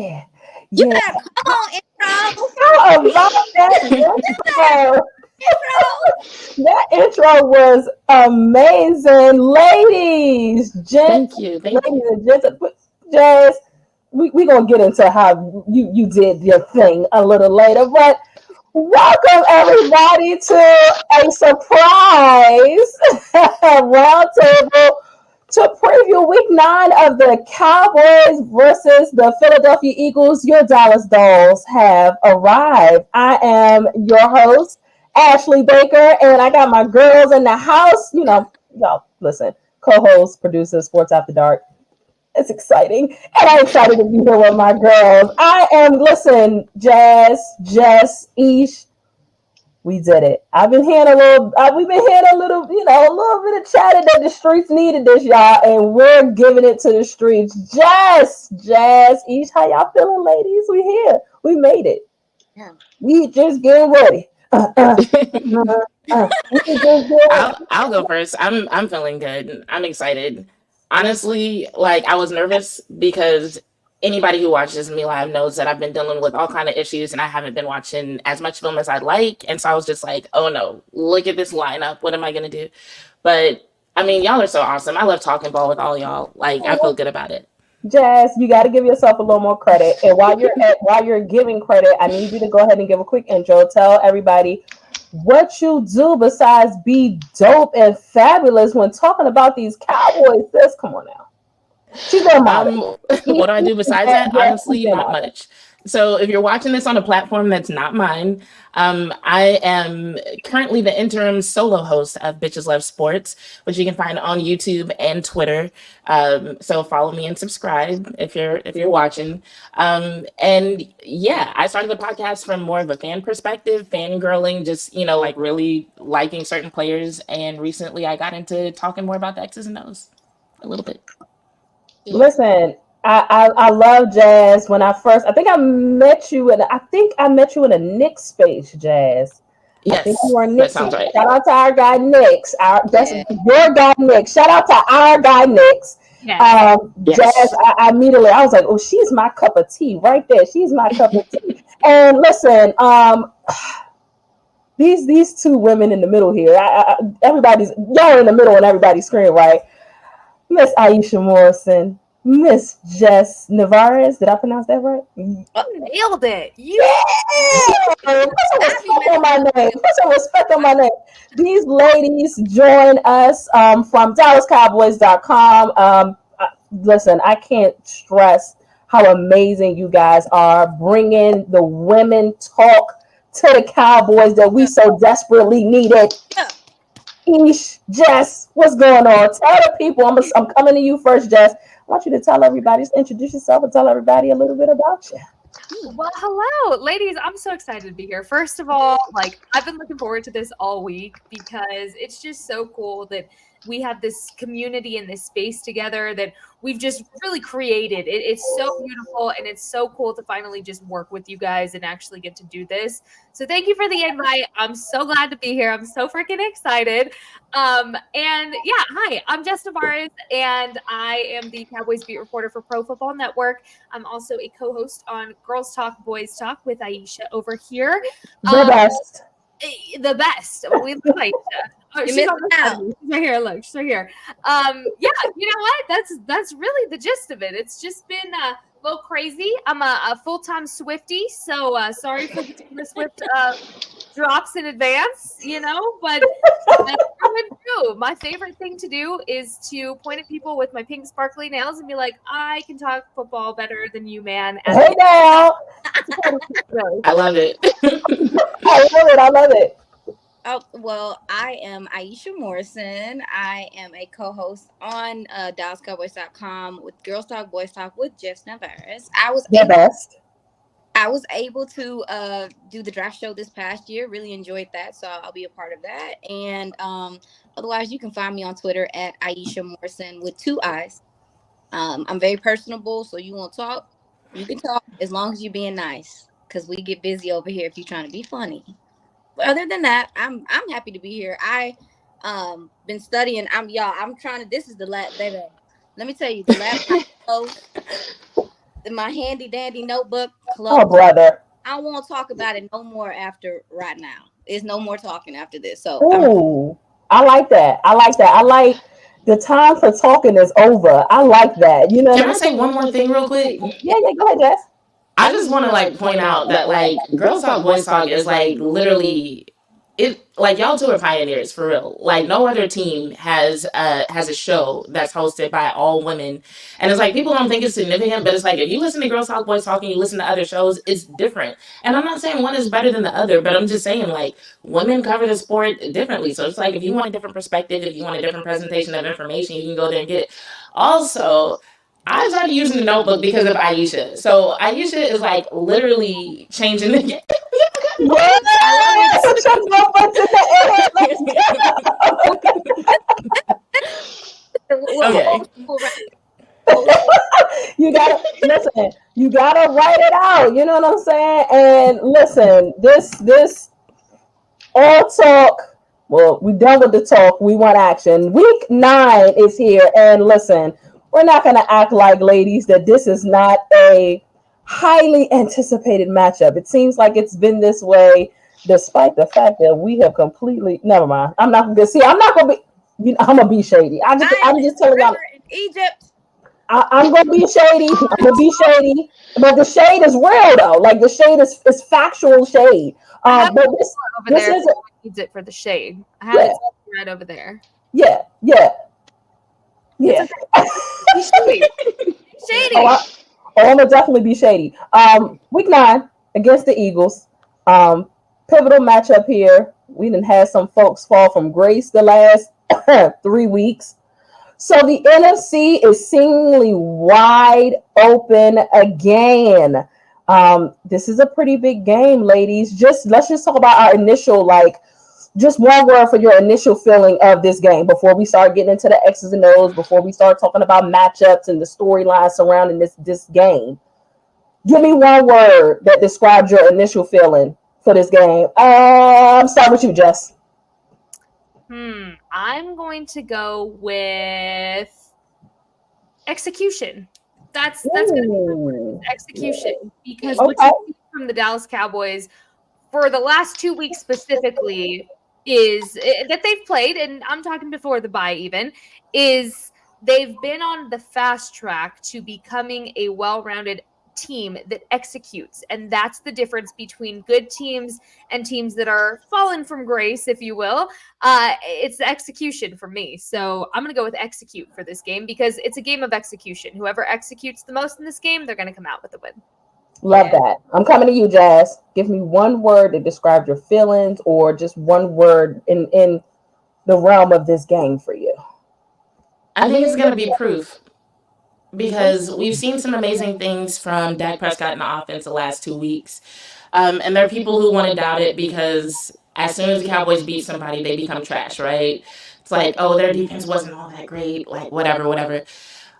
You Yeah. better come on, intro. How about that intro? That intro was amazing. Ladies, Thank gents, you. Thank you. ladies and gents, Jazz, we going to get into how you did your thing a little later, but welcome everybody to a surprise roundtable to preview week 9 of the Cowboys versus the Philadelphia Eagles. Your Dallas Dolls have arrived. I am your host, Ashley Baker, and I got my girls in the house. You know, y'all, listen, co-host, producer, Sports After Dark. It's exciting, and I'm excited to be here with my girls. Listen, Jess, Ish, we did it. I've been hearing a little. We've been hearing a little, a little bit of chatter that the streets needed this, y'all, and we're giving it to the streets. Jazz, Ish, how y'all feeling, ladies? We here. We made it. Yeah. We just getting ready. I'll go first. I'm feeling good. I'm excited. Honestly, like I was nervous because anybody who watches me live knows that I've been dealing with all kind of issues and I haven't been watching as much film as I'd like. And so I was just like, oh no, look at this lineup. What am I gonna do? But I mean, y'all are so awesome. I love talking ball with all y'all. Like I feel good about it. Jazz, you got to give yourself a little more credit. And while you're giving credit, I need you to go ahead and give a quick intro. Tell everybody what you do besides be dope and fabulous when talking about these Cowboys. Sis, come on now. She's a model. What do I do besides that? Honestly, not much. So if you're watching this on a platform that's not mine, I am currently the interim solo host of Bitches Love Sports, which you can find on YouTube and Twitter. So follow me and subscribe if you're watching. And yeah, I started the podcast from more of a fan perspective, fangirling, just like really liking certain players. And recently, I got into talking more about the X's and O's a little bit. Listen, I love Jazz. I think I met you in a Knicks space, Jazz. Yes, I think you are Knicks. That sounds right. Shout out to our guy Knicks. That's your guy Knicks. Shout out to our guy Knicks. Yes. Jazz, I immediately I was like, oh, she's my cup of tea right there. She's my cup of tea. And listen, these two women in the middle here. Y'all in the middle on everybody's screen, right? Miss Iisha Morrison, Miss Jess Nevarez. Did I pronounce that right? Nailed it. Put some respect on my name. These ladies join us from DallasCowboys.com. Listen, I can't stress how amazing you guys are bringing the women talk to the Cowboys that we so desperately needed. Ish, Jess, what's going on? Tell the people. I'm coming to you first, Jess. I want you to tell everybody, just introduce yourself and tell everybody a little bit about you. Well, hello, ladies. I'm so excited to be here. First of all, I've been looking forward to this all week because it's just so cool that we have this community and this space together that we've just really created. It's so beautiful and it's so cool to finally just work with you guys and actually get to do this. So thank you for the invite. I'm so glad to be here. I'm so freaking excited. And yeah, hi, I'm Jess Nevarez and I am the Cowboys beat reporter for Pro Football Network. I'm also a co-host on Girls Talk, Boys Talk with Iisha over here. The best. The best. We love Iisha. Oh, she's right here. Look, she's right here. Yeah, you know what? That's really the gist of it. It's just been a little crazy. I'm a full-time Swiftie, so sorry for the Swift drops in advance, but that's what I do. My favorite thing to do is to point at people with my pink sparkly nails and be like, I can talk football better than you, man. Hey now. I love it. I love it. Oh, well, I am Iisha Morrison. I am a co-host on DallasCowboys.com with Girls Talk, Boys Talk with Jess Nevarez. I was able to do the draft show this past year. Really enjoyed that, so I'll be a part of that. And otherwise, you can find me on Twitter at Iisha Morrison with 2 I's. I'm very personable, so you want to talk, you can talk as long as you're being nice, because we get busy over here if you're trying to be funny. But other than that, I'm happy to be here. I been studying. I'm trying to. This is the last. Baby, let me tell you, the last my handy dandy notebook. Oh, brother. I won't talk about it no more after right now. There's no more talking after this. So ooh, I like that. I like the time for talking is over. I like that. You know. Can I say one more thing real quick? Yeah. Go ahead, Jess. I just want to like point out that like Girls Talk Boys Talk is like literally it, like y'all two are pioneers for real. Like no other team has a show that's hosted by all women, and it's like people don't think it's significant, but it's like if you listen to Girls Talk Boys Talk and you listen to other shows, it's different. And I'm not saying one is better than the other, but I'm just saying like women cover the sport differently. So it's like if you want a different perspective, if you want a different presentation of information, you can go there and get it. Also, I started using the notebook because of Iisha. So Iisha is like literally changing the game. What? Put your notebooks in the air. Okay. You gotta listen. You gotta write it out. You know what I'm saying? And listen, this all talk. Well, we done with the talk. We want action. Week 9 is here, and listen, we're not gonna act like ladies that this is not a highly anticipated matchup. It seems like it's been this way, despite the fact that we have completely. Never mind. I'm not gonna see. I'm not gonna be. I'm gonna be shady. I'm just telling y'all. Egypt. I'm gonna be shady. But the shade is real though. Like the shade is factual shade. But this is needs it for the shade. I have it right over there. Yeah. Shady. I'm gonna definitely be shady. Week 9 against the Eagles. Pivotal matchup here. We done had some folks fall from grace the last 3 weeks. So the NFC is seemingly wide open again. This is a pretty big game, ladies. Let's just talk about our initial, just one word for your initial feeling of this game before we start getting into the X's and O's, before we start talking about matchups and the storyline surrounding this game. Give me one word that describes your initial feeling for this game. I'm starting with you, Jess. I'm going to go with execution. That's going to be execution, because what you see from the Dallas Cowboys for the last 2 weeks specifically is that they've played, and I'm talking before the bye even, is they've been on the fast track to becoming a well-rounded team that executes. And that's the difference between good teams and teams that are fallen from grace, if you will. It's the execution for me. So I'm going to go with execute for this game because it's a game of execution. Whoever executes the most in this game, they're going to come out with a win. Love that. I'm coming to you, Jazz. Give me one word that describes your feelings, or just one word in the realm of this game for you. I think it's going to be proof, because we've seen some amazing things from Dak Prescott in the offense the last 2 weeks. And there are people who want to doubt it because as soon as the Cowboys beat somebody, they become trash, right? It's like, oh, their defense wasn't all that great, like whatever.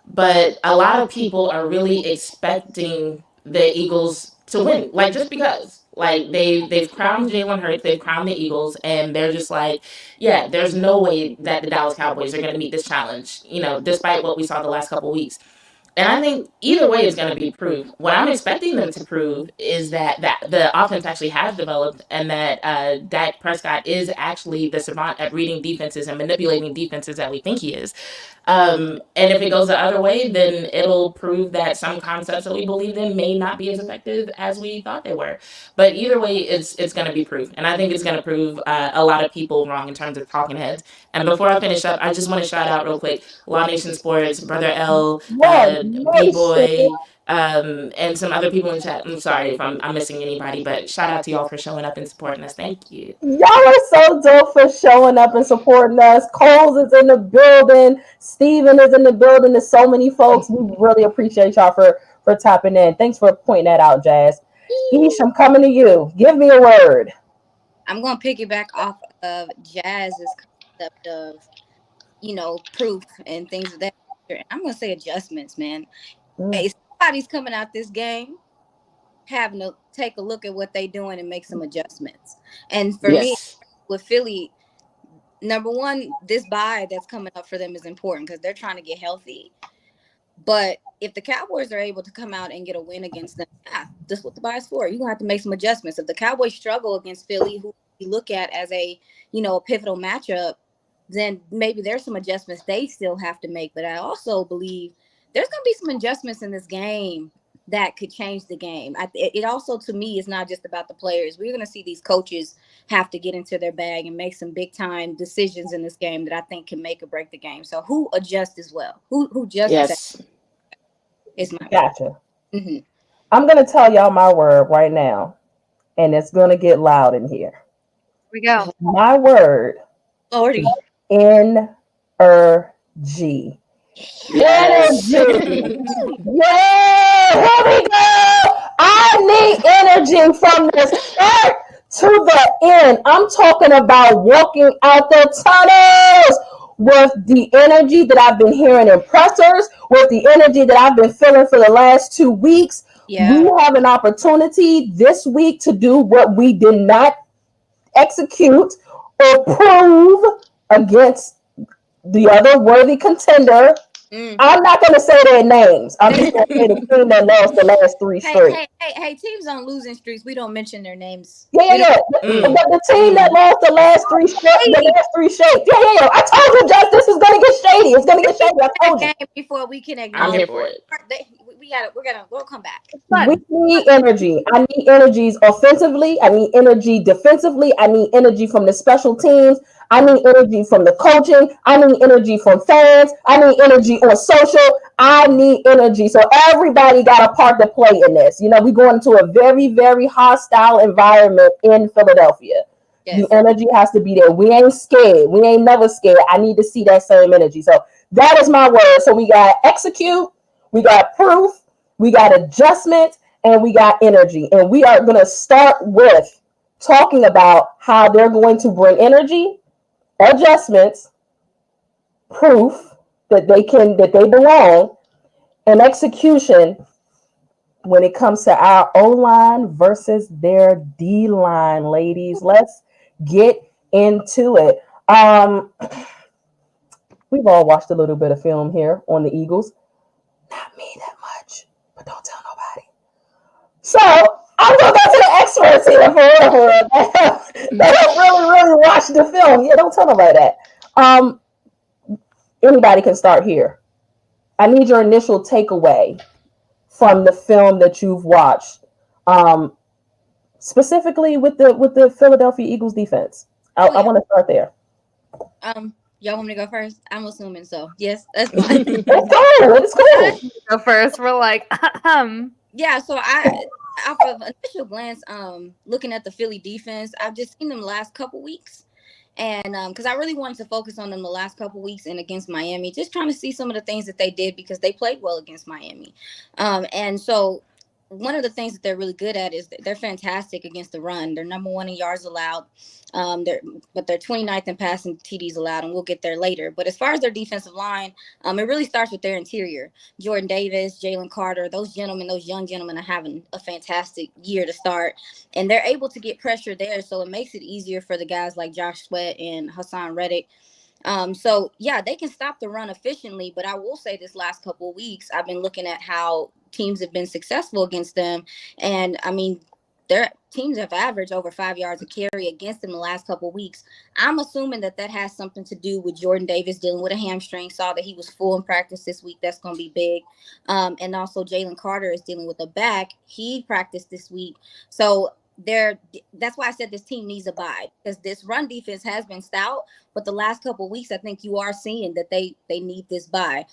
But a lot of people are really expecting the Eagles to win, like just because. Like they've crowned JalenHurts, they've crowned the Eagles, and they're just like, yeah, there's no way that the Dallas Cowboys are going to meet this challenge, despite what we saw the last couple of weeks. And I think either way is going to be proof. What I'm expecting them to prove is that the offense actually has developed, and that Dak Prescott is actually the savant at reading defenses and manipulating defenses that we think he is. And if it goes the other way, then it'll prove that some concepts that we believed in may not be as effective as we thought they were. But either way, it's going to be proof. And I think it's going to prove a lot of people wrong in terms of talking heads. And before I finish up, I just want to shout out real quick Law Nation Sports, Brother L, B-Boy, and some other people in chat. I'm sorry if I'm missing anybody, but shout out to y'all for showing up and supporting us. Thank you. Y'all are so dope for showing up and supporting us. Coles is in the building. Steven is in the building. There's so many folks. We really appreciate y'all for tapping in. Thanks for pointing that out, Jazz. Iisha, I'm coming to you. Give me a word. I'm going to piggyback off of Jazz's concept of, proof and things of that nature. I'm going to say adjustments, man. Hey, somebody's coming out this game having to take a look at what they're doing and make some adjustments. And for me, with Philly, number one, this bye that's coming up for them is important because they're trying to get healthy. But if the Cowboys are able to come out and get a win against them, this is what the bye is for. You're going to have to make some adjustments. If the Cowboys struggle against Philly, who we look at as a pivotal matchup, then maybe there's some adjustments they still have to make. But I also believe there's going to be some adjustments in this game that could change the game. It also, to me, is not just about the players. We're going to see these coaches have to get into their bag and make some big time decisions in this game that I think can make or break the game. So who adjusts as well? Who just yes. Is my gotcha. Mm-hmm. I'm going to tell y'all my word right now, and it's going to get loud in here. Here we go. My word. Lordy. Energy. Yes. Energy. Yeah, here we go. I need energy from the start to the end. I'm talking about walking out the tunnels with the energy that I've been hearing in pressers, with the energy that I've been feeling for the last 2 weeks. Yeah. We have an opportunity this week to do what we did not execute or prove against the other worthy contender. I'm not going to say their names. I'm just going to say the team that lost the last 3 straight. Hey, teams on losing streaks, we don't mention their names. Yeah. The team that lost the last 3 straight. Yeah. I told you, Jess, this is going to get shady. It's going to get shady. I told you. Before we can I'm here for it. We'll come back. We need energy. I need energies offensively. I need energy defensively. I need energy from the special teams. I need energy from the coaching. I need energy from fans. I need energy on social. I need energy. So everybody got a part to play in this. We're going into a very, very hostile environment in Philadelphia. Yes. The energy has to be there. We ain't scared. We ain't never scared. I need to see that same energy. So that is my word. So we got execute, we got proof, we got adjustment, and we got energy. And we are going to start with talking about how they're going to bring energy, adjustments, proof that they belong, and execution when it comes to our O-line versus their D-line, ladies. Let's get into it. We've all watched a little bit of film here on the Eagles. Not me that much, but don't tell nobody. So I'm going to go to the experts here that have really watched the film. Yeah, don't tell nobody that. Anybody can start here. I need your initial takeaway from the film that you've watched, specifically with the Philadelphia Eagles defense. I want to start there. Y'all want me to go first? I'm assuming so. Yes, that's fine. Let's go. Go first. We're like, Yeah, so off of initial glance, looking at the Philly defense, I've just seen them the last couple weeks. And because I really wanted to focus on them the last couple weeks and against Miami, just trying to see some of the things that they did because they played well against Miami. And so one of the things that they're really good at is they're fantastic against the run. They're number 1 in yards allowed. They're 29th in passing TDs allowed, and we'll get there later. But as far as their defensive line, it really starts with their interior. Jordan Davis, Jalen Carter, those young gentlemen are having a fantastic year to start, and they're able to get pressure there. So it makes it easier for the guys like Josh Sweat and Hassan Reddick. So yeah, they can stop the run efficiently, but I will say this last couple of weeks, I've been looking at how teams have been successful against them. And I mean, their teams have averaged over 5 yards a carry against them the last couple of weeks. I'm assuming that has something to do with Jordan Davis dealing with a hamstring. Saw that he was full in practice this week. That's going to be big. And also Jalen Carter is dealing with a back. He practiced this week. So that's why I said this team needs a bye, because this run defense has been stout, but the last couple of weeks, I think you are seeing that they need this bye.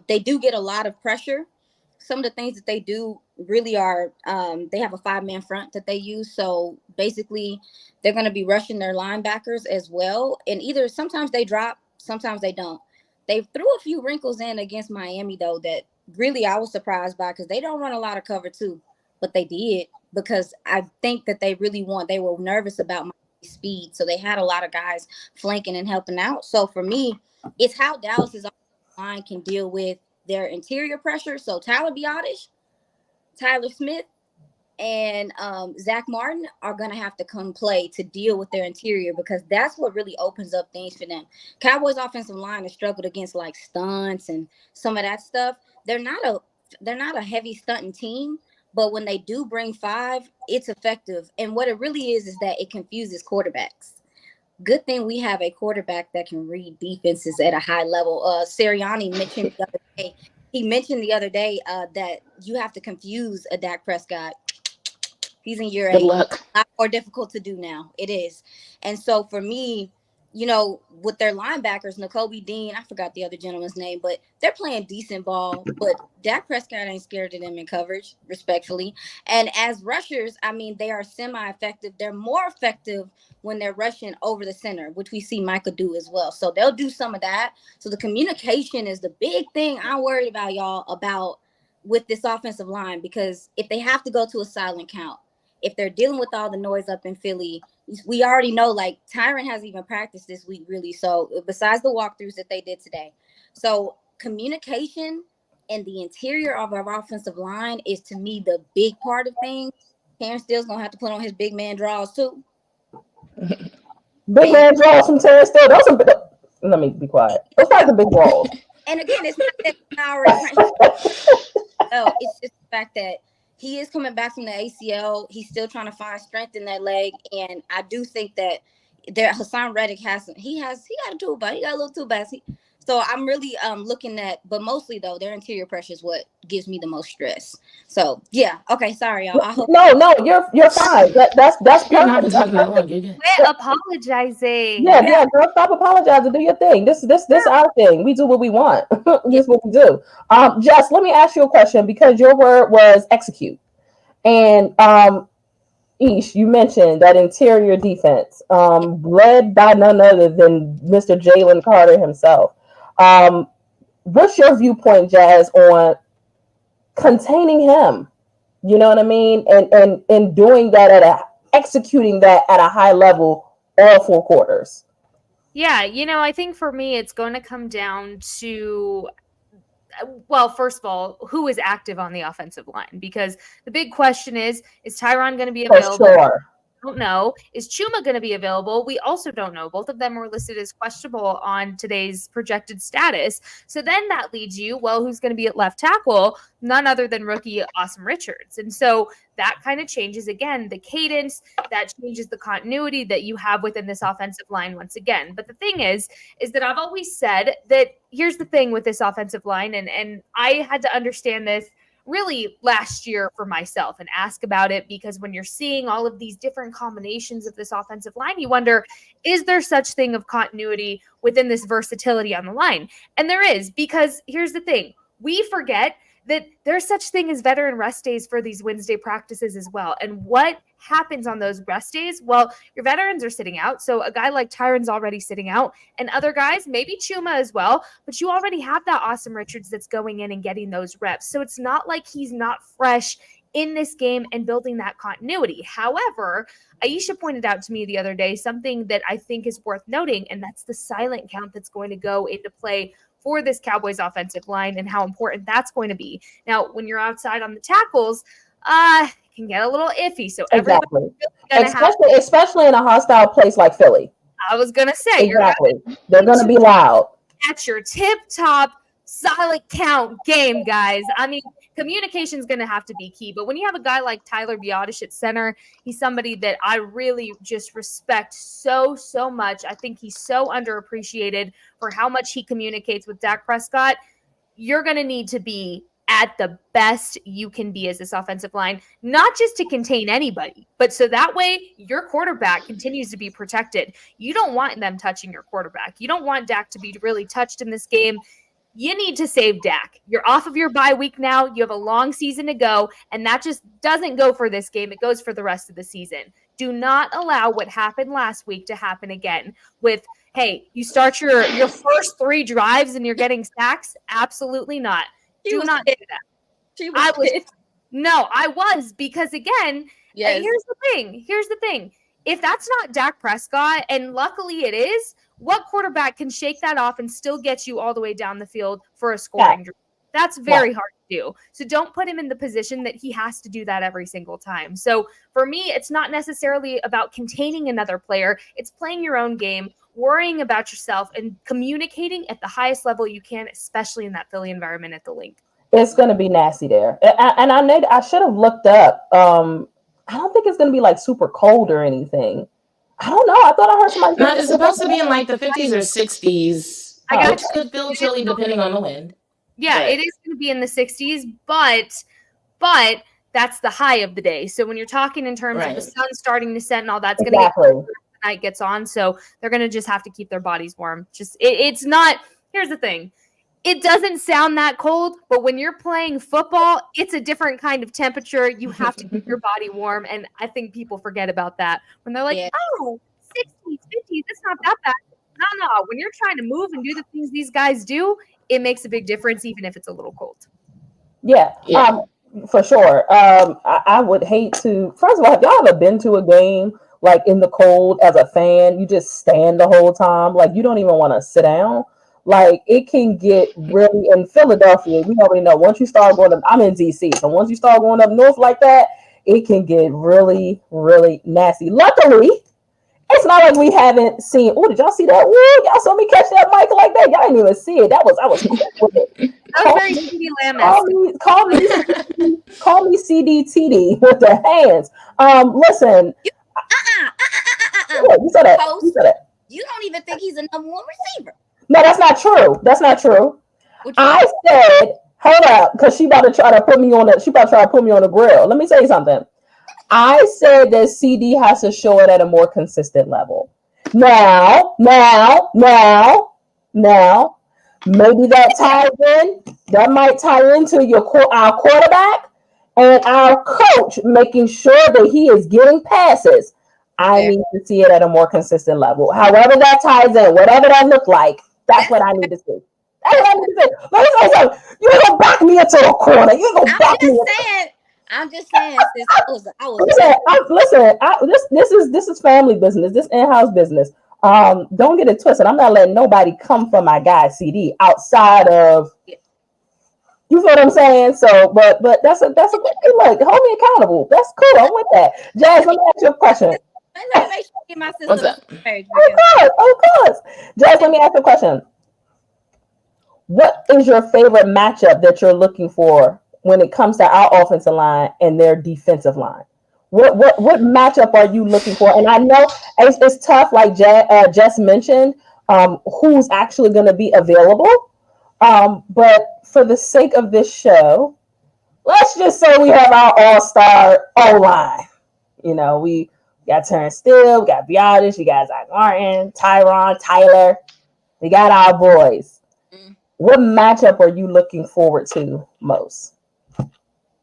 They do get a lot of pressure. Some of the things that they do really are, they have a 5-man front that they use. So basically they're going to be rushing their linebackers as well. And either sometimes they drop, sometimes they don't. They threw a few wrinkles in against Miami though, that really I was surprised by, because they don't run a lot of cover too, but they did, because I think that they were nervous about my speed. So they had a lot of guys flanking and helping out. So for me, it's how Dallas's line can deal with their interior pressure. So Tyler Biotish, Tyler Smith, and Zach Martin are going to have to come play to deal with their interior, because that's what really opens up things for them. Cowboys offensive line has struggled against like stunts and some of that stuff. They're not a heavy stunting team, but when they do bring 5, it's effective. And what it really is that it confuses quarterbacks. Good thing we have a quarterback that can read defenses at a high level. Sirianni mentioned the other day. He mentioned the other day that you have to confuse a Dak Prescott. He's in year 8. Good luck. A lot more difficult to do now. It is. And so for me, with their linebackers, Nakobe Dean, I forgot the other gentleman's name, but they're playing decent ball. But Dak Prescott ain't scared of them in coverage, respectfully. And as rushers, I mean, they are semi-effective. They're more effective when they're rushing over the center, which we see Micah do as well. So they'll do some of that. So the communication is the big thing I'm worried about, y'all, about with this offensive line, because if they have to go to a silent count, if they're dealing with all the noise up in Philly, we already know, like, Tyron hasn't even practiced this week, really. So besides the walkthroughs that they did today. So communication and the interior of our offensive line is, to me, the big part of things. Terrence Steele's going to have to put on his big man draws, too. Big man draws from Terrence Steele. Let me be quiet. Those guys are big balls. And again, it's not that already. No, it's just the fact that he is coming back from the ACL. He's still trying to find strength in that leg. And I do think that Hassan Reddick he got a tool bag. He got a little tool bag. So I'm really looking at, but mostly though, their interior pressure is what gives me the most stress. So yeah, okay, sorry y'all. No, you're fine. That's You're not talking that long. You're good. Quit apologizing. Yeah, girl, stop apologizing. Do your thing. This our thing. We do what we want. This is what we do. Jess, let me ask you a question, because your word was execute, and Ish, you mentioned that interior defense, led by none other than Mr. Jalen Carter himself. What's your viewpoint, Jazz, on containing him? You know what I mean? And doing that executing that at a high level all 4 quarters. Yeah, I think for me, it's going to come down to, well, first of all, who is active on the offensive line? Because the big question is Tyron going to be available? For sure. Don't know. Is Chuma going to be available? We also don't know. Both of them were listed as questionable on today's projected status. So then that leads you, well, who's going to be at left tackle? None other than rookie Awesome Richards. And so that kind of changes, again, the cadence, that changes the continuity that you have within this offensive line once again. But the thing is that I've always said that here's the thing with this offensive line, and I had to understand this really last year for myself and ask about it, because when you're seeing all of these different combinations of this offensive line, you wonder, is there such thing of continuity within this versatility on the line? And there is, because here's the thing. We forget that there's such thing as veteran rest days for these Wednesday practices as well. And what happens on those rest days? Well, your veterans are sitting out. So a guy like Tyron's already sitting out, and other guys, maybe Chuma as well, but you already have that Awesome Richards that's going in and getting those reps. So it's not like he's not fresh in this game and building that continuity. However, Iisha pointed out to me the other day something that I think is worth noting, and that's the silent count that's going to go into play for this Cowboys offensive line and how important that's going to be. Now, when you're outside on the tackles, it can get a little iffy. So exactly, especially in a hostile place like Philly. I was going to say, they're going to be loud. At your tip-top silent count game, guys. I mean, communication is going to have to be key. But when you have a guy like Tyler Biadasz at center, he's somebody that I really just respect so much. I think he's so underappreciated for how much he communicates with Dak Prescott. You're going to need to be at the best you can be as this offensive line, not just to contain anybody, but so that way your quarterback continues to be protected. You don't want them touching your quarterback. You don't want Dak to be really touched in this game. You need to save Dak. You're off of your bye week now. You have a long season to go, and that just doesn't go for this game. It goes for the rest of the season. Do not allow what happened last week to happen again with, hey, you start your first 3 drives and you're getting sacks. Absolutely not. Do not do that. I was, because again, here's the thing. If that's not Dak Prescott, and luckily it is, what quarterback can shake that off and still get you all the way down the field for a scoring drive? That's very hard to do. So don't put him in the position that he has to do that every single time. So for me, it's not necessarily about containing another player. It's playing your own game, worrying about yourself, and communicating at the highest level you can, especially in that Philly environment at the link. It's going to be nasty there. And I should have looked up. I don't think it's going to be like super cold or anything. I don't know. I thought I heard somebody. No, it's supposed to be in like the 50s or 60s. Which could feel chilly depending on the wind. Yeah, it is going to be in the 60s, but that's the high of the day. So when you're talking in terms of the sun starting to set and all that's going to get colder as the night gets on. So they're going to just have to keep their bodies warm. Just it's not. Here's the thing. It doesn't sound that cold, but when you're playing football, it's a different kind of temperature. You have to keep your body warm, and I think people forget about that when they're like, "Oh, 60s, 50s, it's not that bad." No. When you're trying to move and do the things these guys do, it makes a big difference, even if it's a little cold. Yeah. For sure. I would hate to. First of all, have y'all ever been to a game like in the cold as a fan? You just stand the whole time, like you don't even want to sit down. Like it can get really in Philadelphia. We already know once you start going up. I'm in DC, so once you start going up north like that, it can get really, really nasty. Luckily, it's not like we haven't seen. Oh, did y'all see that? Woo, y'all saw me catch that mic like that. Y'all didn't even see it. I was quick with it. That was very CeeDee Lamb. Call me CDTD with the hands. Listen. You said that. You said that. You don't even think he's a number one receiver. No, that's not true. That's not true. I said, hold up, because she about to try to put me on the grill. Let me tell you something. I said that CD has to show it at a more consistent level. Now, maybe that ties in. That might tie into our quarterback and our coach making sure that he is getting passes. I need to see it at a more consistent level. However that ties in, whatever that look like, that's what I need to see. That's what I need to see. Let me say something. You ain't gonna back me into a corner. You ain't gonna back me. I'm just saying. This is family business. This in-house business. Don't get it twisted. I'm not letting nobody come for my guy CD outside of. You feel what I'm saying? So, but that's a good thing. Like, hold me accountable. That's cool. I'm with that. Jazz, let me ask you a question. Let me make sure I get my sister. Of course. Jess, let me ask you a question. What is your favorite matchup that you're looking for when it comes to our offensive line and their defensive line? What matchup are you looking for? And I know it's tough, like Jess mentioned, who's actually going to be available. But for the sake of this show, let's just say we have our all-star O-line. You know, we got Terrence Steele, we got Biotis, we got Zach Martin, Tyron, Tyler. We got our boys. What matchup are you looking forward to most?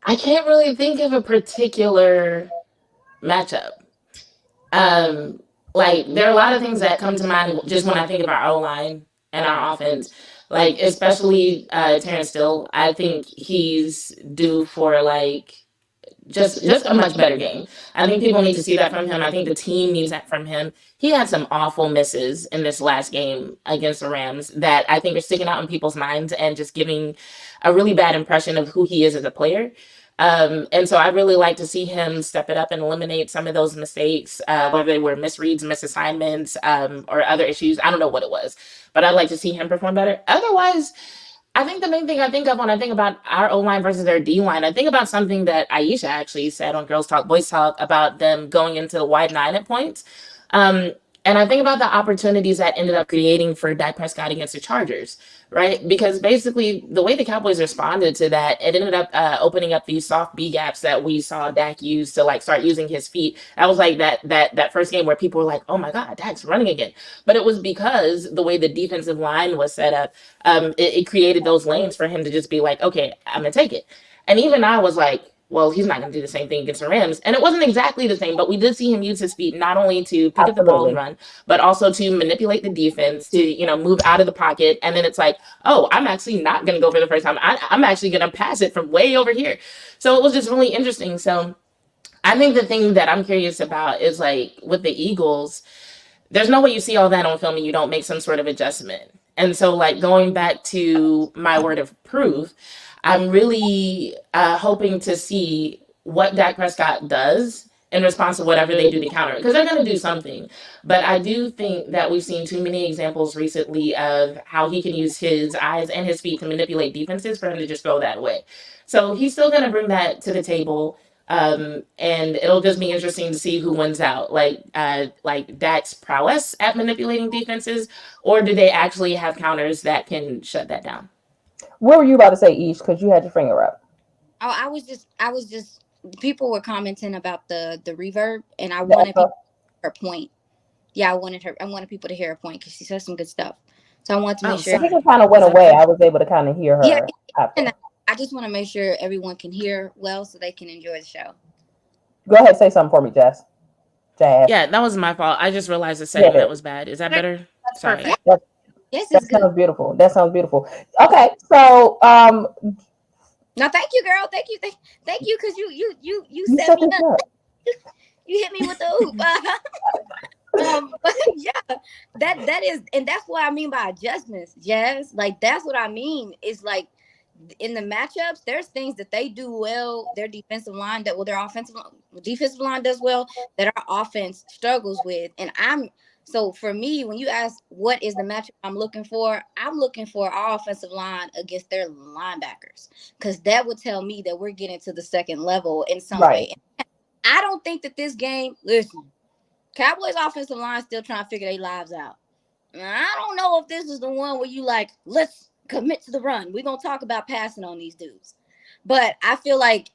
I can't really think of a particular matchup. Like there are a lot of things that come to mind just when I think of our O-line and our offense. Like especially Terrence Steele. I think he's due for like just a much better game. I think people need to see that from him. I think the team needs that from him. He had some awful misses in this last game against the Rams that I think are sticking out in people's minds and just giving a really bad impression of who he is as a player. And so I really like to see him step it up and eliminate some of those mistakes, whether they were misreads, misassignments, or other issues. I don't know what it was, but I'd like to see him perform better. Otherwise, I think the main thing I think of when I think about our O-line versus their D-line, I think about something that Iisha actually said on Girls Talk, Boys Talk about them going into the wide 9 at points. And I think about the opportunities that ended up creating for Dak Prescott against the Chargers, right? Because basically the way the Cowboys responded to that, it ended up opening up these soft B gaps that we saw Dak use to like start using his feet. That was like that first game where people were like, oh my God, Dak's running again. But it was because the way the defensive line was set up, it created those lanes for him to just be like, okay, I'm going to take it. And even I was like, well, he's not going to do the same thing against the Rams. And it wasn't exactly the same, but we did see him use his feet not only to pick up the ball and run, but also to manipulate the defense, to, move out of the pocket. And then it's like, oh, I'm actually not going to go for the first time. I'm actually going to pass it from way over here. So it was just really interesting. So I think the thing that I'm curious about is like with the Eagles, there's no way you see all that on film and you don't make some sort of adjustment. And so, like, going back to my word of proof, I'm really hoping to see what Dak Prescott does in response to whatever they do to counter it, because they're going to do something. But I do think that we've seen too many examples recently of how he can use his eyes and his feet to manipulate defenses for him to just throw that away. So he's still going to bring that to the table. And it'll just be interesting to see who wins out, like Dak's prowess at manipulating defenses, or do they actually have counters that can shut that down? What were you about to say, Ish? Because you had your finger up. Oh, I was just people were commenting about the reverb, and I wanted people to hear her point. Yeah, I wanted people to hear her point because she said some good stuff. So I wanted to make sure. I think it kind of went away. I was able to kind of hear her. Yeah, and I just want to make sure everyone can hear well so they can enjoy the show. Go ahead, say something for me, Jess. Yeah, that was my fault. I just realized the setting that was bad. Is that better? That's Sorry. perfect. Yes, that sounds beautiful. That sounds beautiful. Okay, so no, thank you, girl. Thank you, because you set me up. You hit me with the hoop. But yeah, that is, and that's what I mean by adjustments, Jazz. Like, that's what I mean. Is like, in the matchups, there's things that they do well. Their defensive line their defensive line does well that our offense struggles with. And so for me, when you ask what is the matchup I'm looking for our offensive line against their linebackers, because that would tell me that we're getting to the second level in some way. And I don't think that this game. Listen, Cowboys offensive line still trying to figure their lives out. And I don't know if this is the one where you like, let's commit to the run. We're gonna talk about passing on these dudes. But I feel like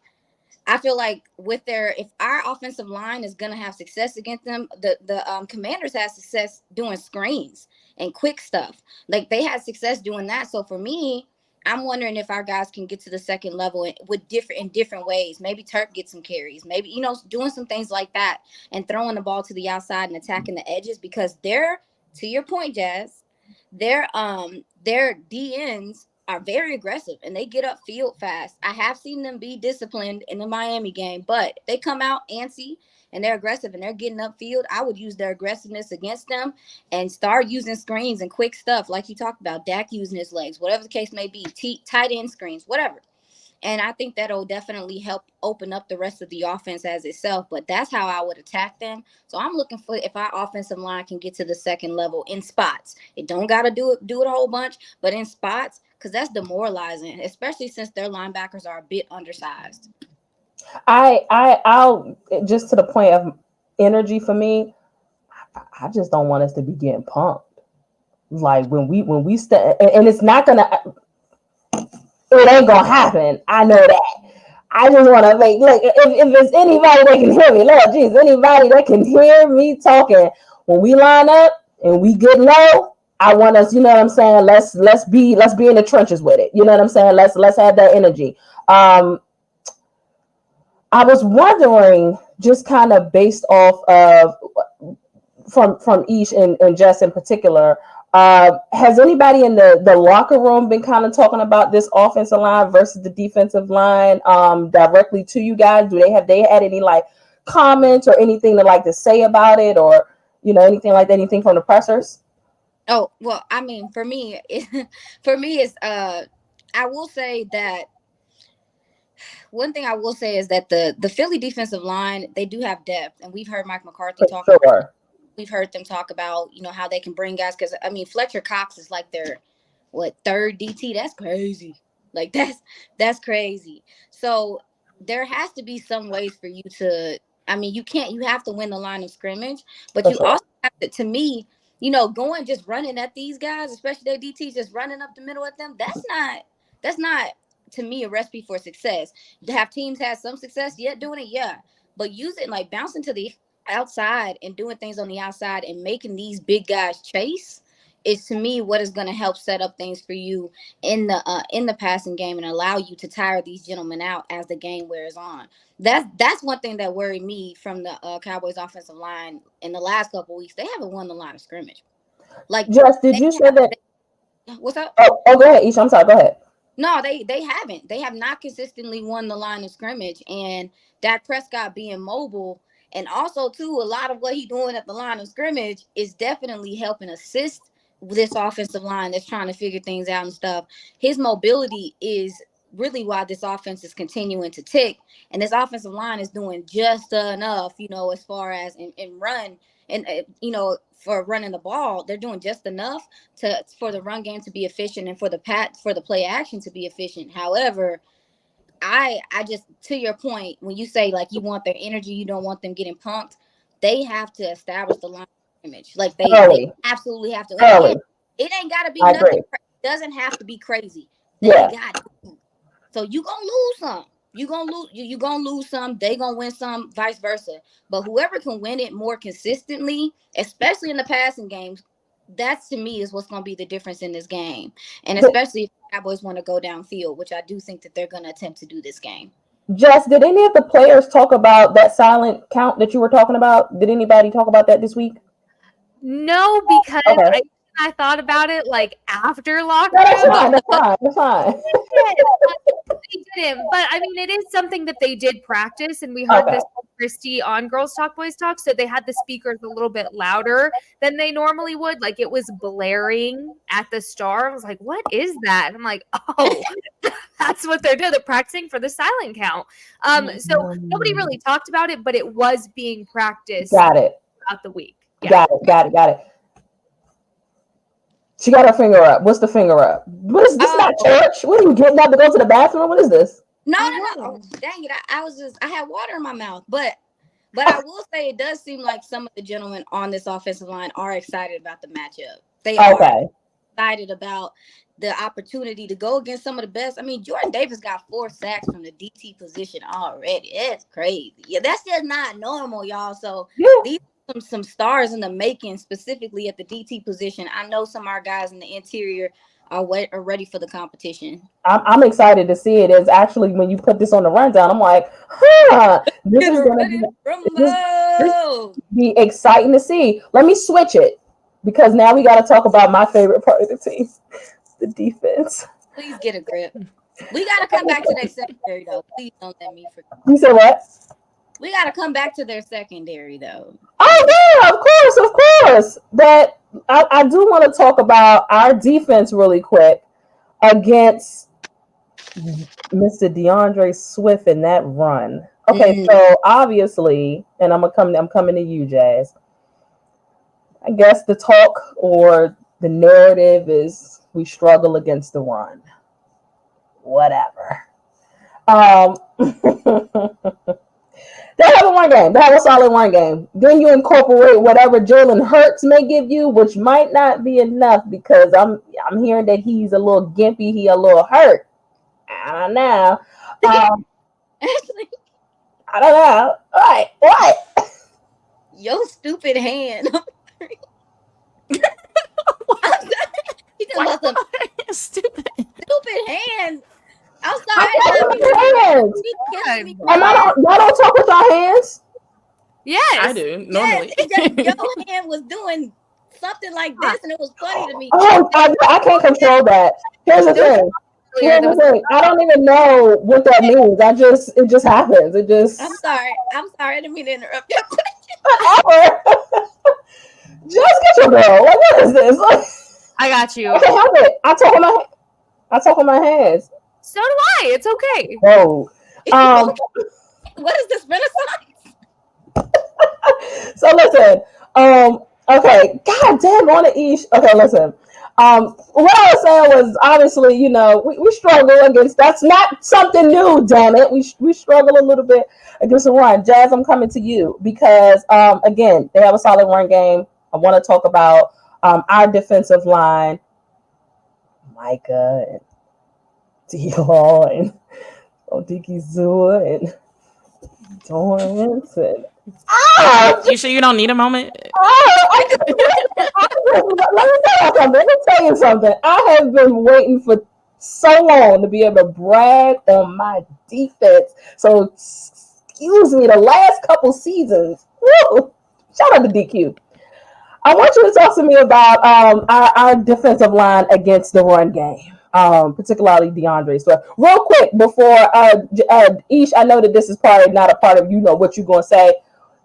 if our offensive line is gonna have success against them, the Commanders have success doing screens and quick stuff. Like, they had success doing that. So for me, I'm wondering if our guys can get to the second level in different ways. Maybe Turk gets some carries, maybe, doing some things like that and throwing the ball to the outside and attacking the edges, because they're, to your point, Jazz, their DNs are very aggressive and they get upfield fast. I have seen them be disciplined in the Miami game, but they come out antsy and they're aggressive and they're getting upfield. I would use their aggressiveness against them and start using screens and quick stuff like you talked about, Dak using his legs, whatever the case may be, tight end screens, whatever. And I think that'll definitely help open up the rest of the offense as itself. But that's how I would attack them. So I'm looking for if our offensive line can get to the second level in spots. It don't got to do it a whole bunch, but in spots, because that's demoralizing, especially since their linebackers are a bit undersized. I'll just to the point of energy for me, I just don't want us to be getting pumped. Like when we and it's not gonna. It ain't gonna happen. I know that. I just want to make if there's anybody that can hear me, Lord Jesus, anybody that can hear me talking when we line up and we get low, I want us. You know what I'm saying? Let's be in the trenches with it. You know what I'm saying? Let's have that energy. I was wondering, just kind of based off of from Ish and Jess in particular. Has anybody in the locker room been kind of talking about this offensive line versus the defensive line directly to you guys? Have they had any like comments or anything to say about it, or anything like that, anything from the pressers? Oh, well, I mean, for me it's I will say that one thing I will say is that the Philly defensive line, they do have depth, and we've heard Mike McCarthy talk about. We've heard them talk about, how they can bring guys. Because, I mean, Fletcher Cox is like their, third DT? That's crazy. Like, that's crazy. So there has to be some ways for you to, I mean, you have to win the line of scrimmage. But you also have to me, going just running at these guys, especially their DTs, just running up the middle at them, that's not, to me, a recipe for success. To have teams have some success, doing it, but using, bouncing to the outside and doing things on the outside and making these big guys chase is, to me, what is going to help set up things for you in the passing game and allow you to tire these gentlemen out as the game wears on. That's one thing that worried me from the Cowboys offensive line in the last couple of weeks. They haven't won the line of scrimmage. Jess, did you say that? What's up? Oh, go ahead, Iisha. I'm sorry. Go ahead. No, they haven't. They have not consistently won the line of scrimmage, and Dak Prescott being mobile. And also, too, a lot of what he's doing at the line of scrimmage is definitely helping assist this offensive line that's trying to figure things out and stuff, his mobility is really why this offense is continuing to tick. And this offensive line is doing just enough, as far as in run and, for running the ball, they're doing just enough for the run game to be efficient and for the play action to be efficient. However, I just, to your point, when you say like you want their energy, you don't want them getting punked, they have to establish the line of scrimmage. Like they absolutely have to. Again, it ain't got to be nothing. It doesn't have to be crazy. They got to. So you gonna lose some. You gonna lose some. They gonna win some. Vice versa. But whoever can win it more consistently, especially in the passing games, that's to me is what's gonna be the difference in this game. And especially if the Cowboys want to go downfield, which I do think that they're gonna attempt to do this game. Jess, did any of the players talk about that silent count that you were talking about? Did anybody talk about that this week? No, because I thought about it like after lockdown. That's fine. They didn't, but I mean, it is something that they did practice, and we heard this from Christy on Girls Talk, Boys Talk. So they had the speakers a little bit louder than they normally would. Like it was blaring at the start. I was like, "What is that?" And I'm like, "Oh, that's what they're doing. They're practicing for the silent count." So nobody really talked about it, but it was being practiced. Got it. Throughout the week. Yeah. Got it. She got her finger up. What's the finger up? What is this? Not church? What are you getting up to go to the bathroom? What is this? No. Oh, dang it! I had water in my mouth, but I will say it does seem like some of the gentlemen on this offensive line are excited about the matchup. They are excited about the opportunity to go against some of the best. I mean, Jordan Davis got 4 sacks from the DT position already. It's crazy. Yeah, that's just not normal, y'all. So these. Some stars in the making, specifically at the DT position. I know some of our guys in the interior are ready for the competition. I'm excited to see it. It's actually, when you put this on the rundown, I'm like, this is going to be exciting to see. Let me switch it, because now we got to talk about my favorite part of the team, the defense. Please get a grip. We got to come back to that secondary, though. Please don't let me forget. You said what? We got to come back to their secondary, though. Oh, yeah, of course. But I do want to talk about our defense really quick against Mr. DandreSwift in that run. Okay, so obviously, and I'm coming to you, Jazz. I guess the talk or the narrative is we struggle against the run. Whatever. They have a one game. They have a solid one game. Then you incorporate whatever JalenHurts may give you, which might not be enough, because I'm hearing that he's a little gimpy. He a little hurt. I don't know. I don't know. All right. What? Your stupid hand. He just lost a stupid hand. I'm sorry. Y'all don't talk with our hands? Yes. I do, normally. Yes, your hand was doing something like this, and it was funny to me. Oh, I can't control that. Here's the thing. I don't even know what that means. It just happens. I'm sorry. I didn't mean to interrupt your question. Just get your girl. What is this? I got you. Okay, help it. I talk with my hands. So do I. It's okay. Whoa. What is this Renaissance? So listen. Okay. God damn on it, Iisha. Okay, listen. What I was saying was, obviously, we struggle against. That's not something new. Damn it, we struggle a little bit against the run. Jazz, I'm coming to you because again, they have a solid run game. I want to talk about our defensive line, Micah and D-Hall and Odiki Zua and Torrance and You sure you don't need a moment? Let me tell you something. I have been waiting for so long to be able to brag on my defense. So excuse me, the last couple seasons. Woo, shout out to DQ. I want you to talk to me about our defensive line against the run game. Particularly DandreSwift. Real quick before Ish, I know that this is probably not a part of what you're gonna say.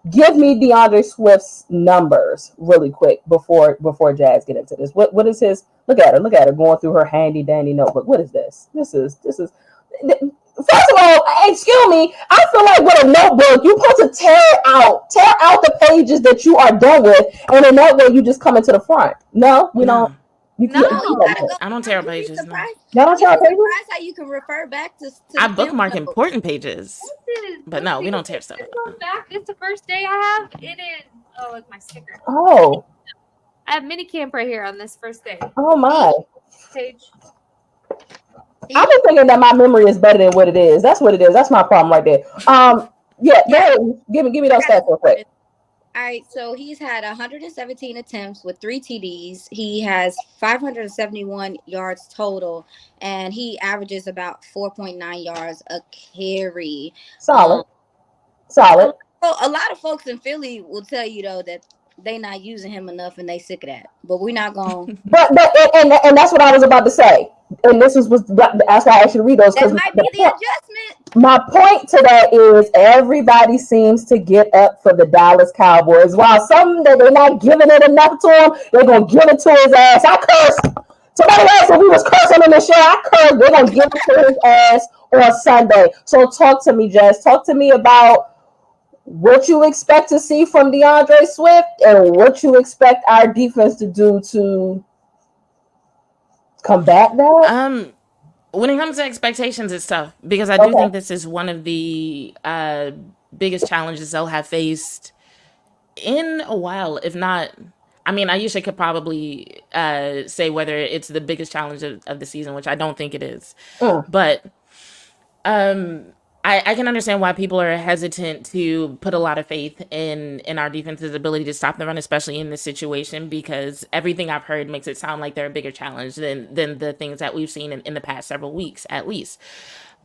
Give me DandreSwift's numbers really quick before Jazz get into this. What is his? Look at her going through her handy dandy notebook. What is this? This is. First of all, excuse me, I feel like with a notebook, you're supposed to tear out the pages that you are done with, and in that way, you just come into the front. No, we don't. I don't tear out pages. Y'all don't tear out pages? That's how you can refer back to I bookmark important pages. But no, we don't tear stuff back. It's the first day I have. It is. Oh, it's my sticker. Oh. I have mini camp right here on this first day. Oh my. Page. I've been thinking that my memory is better than what it is. That's what it is. That's my problem right there. Yeah. Give me those stats real quick. All right, so he's had 117 attempts with 3 TDs. He has 571 yards total, and he averages about 4.9 yards a carry. Solid. Well, a lot of folks in Philly will tell you though that they not using him enough and they sick of that. But we're not going. But and that's what I was about to say. And this was that's why I should read those. That might be the adjustment. My point to that is everybody seems to get up for the Dallas Cowboys. While some that they're not giving it enough to him, they're gonna give it to his ass. I cursed. Somebody asked if we was cursing in the show. I cursed. They're gonna give it to his ass on Sunday. So talk to me, Jess. Talk to me about what you expect to see from DandreSwift and what you expect our defense to do to combat that. When it comes to expectations, it's tough because I do think this is one of the biggest challenges they'll have faced in a while, if not. I mean, Iisha could probably say whether it's the biggest challenge of the season, which I don't think it is. But I can understand why people are hesitant to put a lot of faith in our defense's ability to stop the run, especially in this situation, because everything I've heard makes it sound like they're a bigger challenge than the things that we've seen in the past several weeks, at least.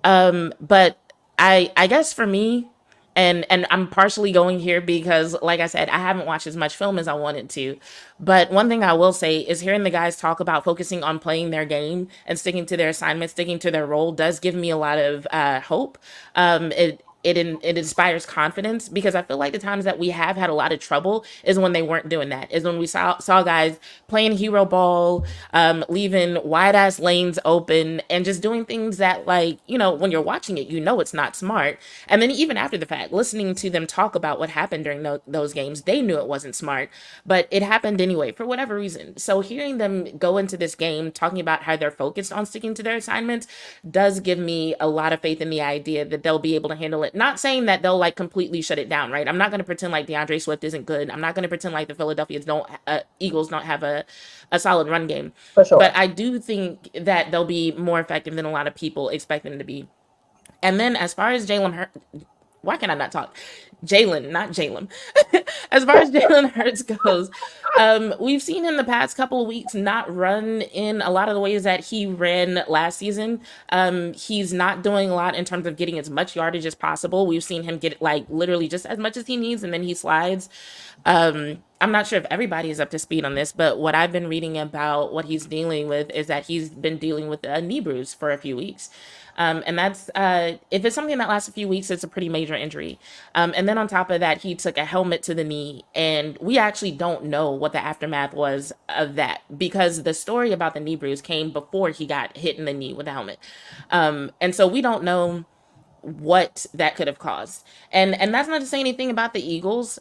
But I guess for me, and I'm partially going here because, like I said, I haven't watched as much film as I wanted to. But one thing I will say is hearing the guys talk about focusing on playing their game and sticking to their assignment, sticking to their role does give me a lot of hope. It inspires confidence because I feel like the times that we have had a lot of trouble is when they weren't doing that, is when we saw guys playing hero ball, leaving wide ass lanes open and just doing things that, like, you know, when you're watching it, you know, it's not smart. And then even after the fact, listening to them talk about what happened during those games, they knew it wasn't smart, but it happened anyway, for whatever reason. So hearing them go into this game talking about how they're focused on sticking to their assignments does give me a lot of faith in the idea that they'll be able to handle it. Not saying that they'll like completely shut it down, right? I'm not going to pretend like DandreSwift isn't good. I'm not going to pretend like the Philadelphia Eagles don't have a solid run game. For sure. But I do think that they'll be more effective than a lot of people expect them to be. And then as far as JalenHurts, why can I not talk? Jalen, not Jalen. As far as JalenHurts goes, we've seen him the past couple of weeks not run in a lot of the ways that he ran last season. He's not doing a lot in terms of getting as much yardage as possible. We've seen him get like literally just as much as he needs, and then he slides. I'm not sure if everybody is up to speed on this, but what I've been reading about what he's dealing with is that he's been dealing with a knee bruise for a few weeks. And that's, if it's something that lasts a few weeks, it's a pretty major injury. And then on top of that, he took a helmet to the knee, and we actually don't know what the aftermath was of that because the story about the knee bruise came before he got hit in the knee with a helmet. And so we don't know what that could have caused. And that's not to say anything about the Eagles.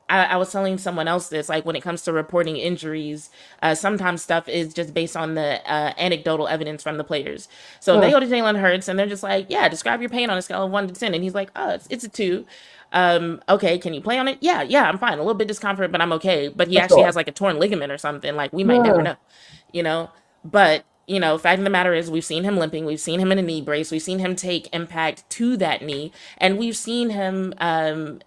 I was telling someone else this, like when it comes to reporting injuries, sometimes stuff is just based on the anecdotal evidence from the players. So they go to JalenHurts and they're just like, yeah, describe your pain on a scale of 1 to 10. And he's like, oh, it's a 2. Okay, can you play on it? Yeah, I'm fine. A little bit discomfort, but I'm okay. But he actually has like a torn ligament or something. Like we might never know, you know, but you know, fact of the matter is we've seen him limping. We've seen him in a knee brace. We've seen him take impact to that knee, and we've seen him, the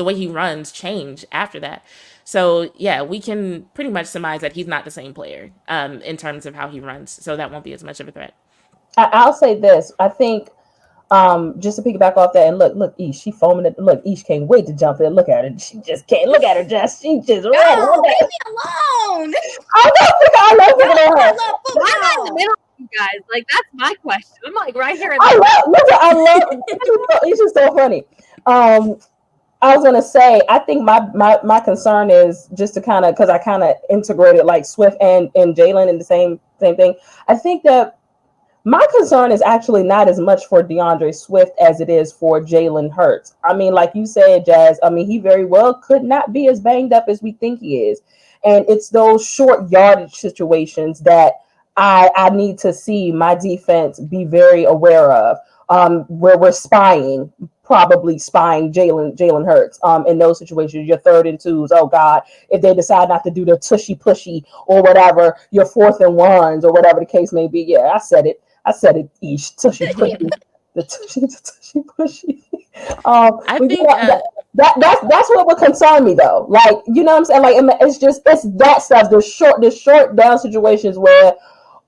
way he runs change after that. So yeah, we can pretty much surmise that he's not the same player, in terms of how he runs. So that won't be as much of a threat. I'll say this. I think, just to piggyback off that, and look, Ish, she foaming at, look, Ish can't wait to jump in. Look at her. She just can't. Look at her, Jess. She just ready. No, leave me alone. I love her. I'm in the middle of you guys. Like, that's my question. I'm like right here. I love Ish is so funny. I was gonna say, I think my concern is just to kind of, because I kind of integrated like Swift and Jalen in the same thing. I think that my concern is actually not as much for DandreSwift as it is for JalenHurts. I mean, like you said, Jazz, I mean, he very well could not be as banged up as we think he is. And it's those short yardage situations that I need to see my defense be very aware of. Where we're probably spying Jalen Hurts. In those situations, your 3rd and 2s. Oh God, if they decide not to do the tushy pushy or whatever, your 4th and 1s or whatever the case may be. Yeah, I said it, Ish, tushy pushy, the tushy pushy. I think That's what would concern me though. Like, you know what I'm saying? Like, it's that stuff. The short down situations where,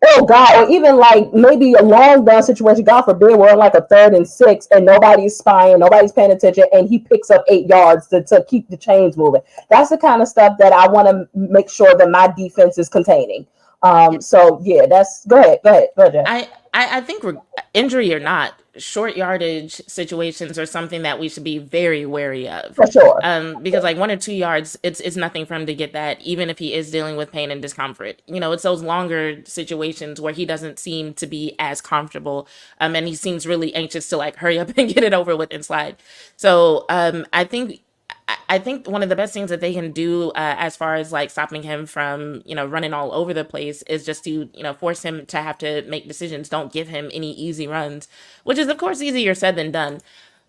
oh God, or even like maybe a long down situation, God forbid, we're on like a 3rd and 6 and nobody's spying, nobody's paying attention, and he picks up 8 yards to keep the chains moving. That's the kind of stuff that I want to make sure that my defense is containing. So yeah, go ahead, Jeff. I think injury or not, short yardage situations are something that we should be very wary of. For sure. Because like 1 or 2 yards, it's nothing for him to get that, even if he is dealing with pain and discomfort. You know, it's those longer situations where he doesn't seem to be as comfortable, and he seems really anxious to like hurry up and get it over with and slide. So I think one of the best things that they can do as far as like stopping him from, running all over the place is just to, force him to have to make decisions. Don't give him any easy runs, which is, of course, easier said than done.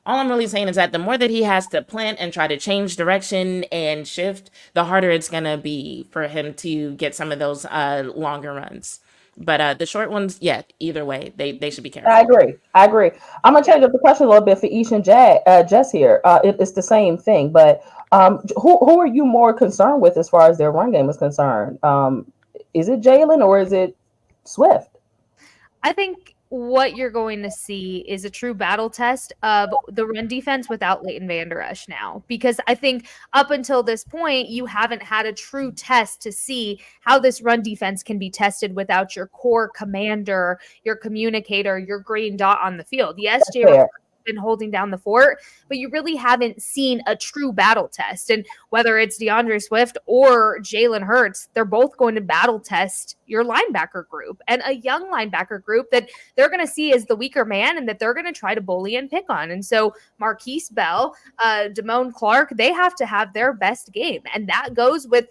All I'm really saying is that the more that he has to plant and try to change direction and shift, the harder it's going to be for him to get some of those longer runs. But the short ones, yeah, either way, they should be careful. I agree. I'm gonna change up the question a little bit for Iisha and Jess here. It's the same thing, but who are you more concerned with as far as their run game is concerned? Is it Jalen or is it Swift? I think what you're going to see is a true battle test of the run defense without Leighton Vander Esch now. Because I think up until this point, you haven't had a true test to see how this run defense can be tested without your core commander, your communicator, your green dot on the field. Yes, Jalen been holding down the fort, but you really haven't seen a true battle test. And whether it's DandreSwift or JalenHurts, they're both going to battle test your linebacker group, and a young linebacker group that they're going to see as the weaker man and that they're going to try to bully and pick on. And so Marquise Bell, Damone Clark, they have to have their best game. And that goes with,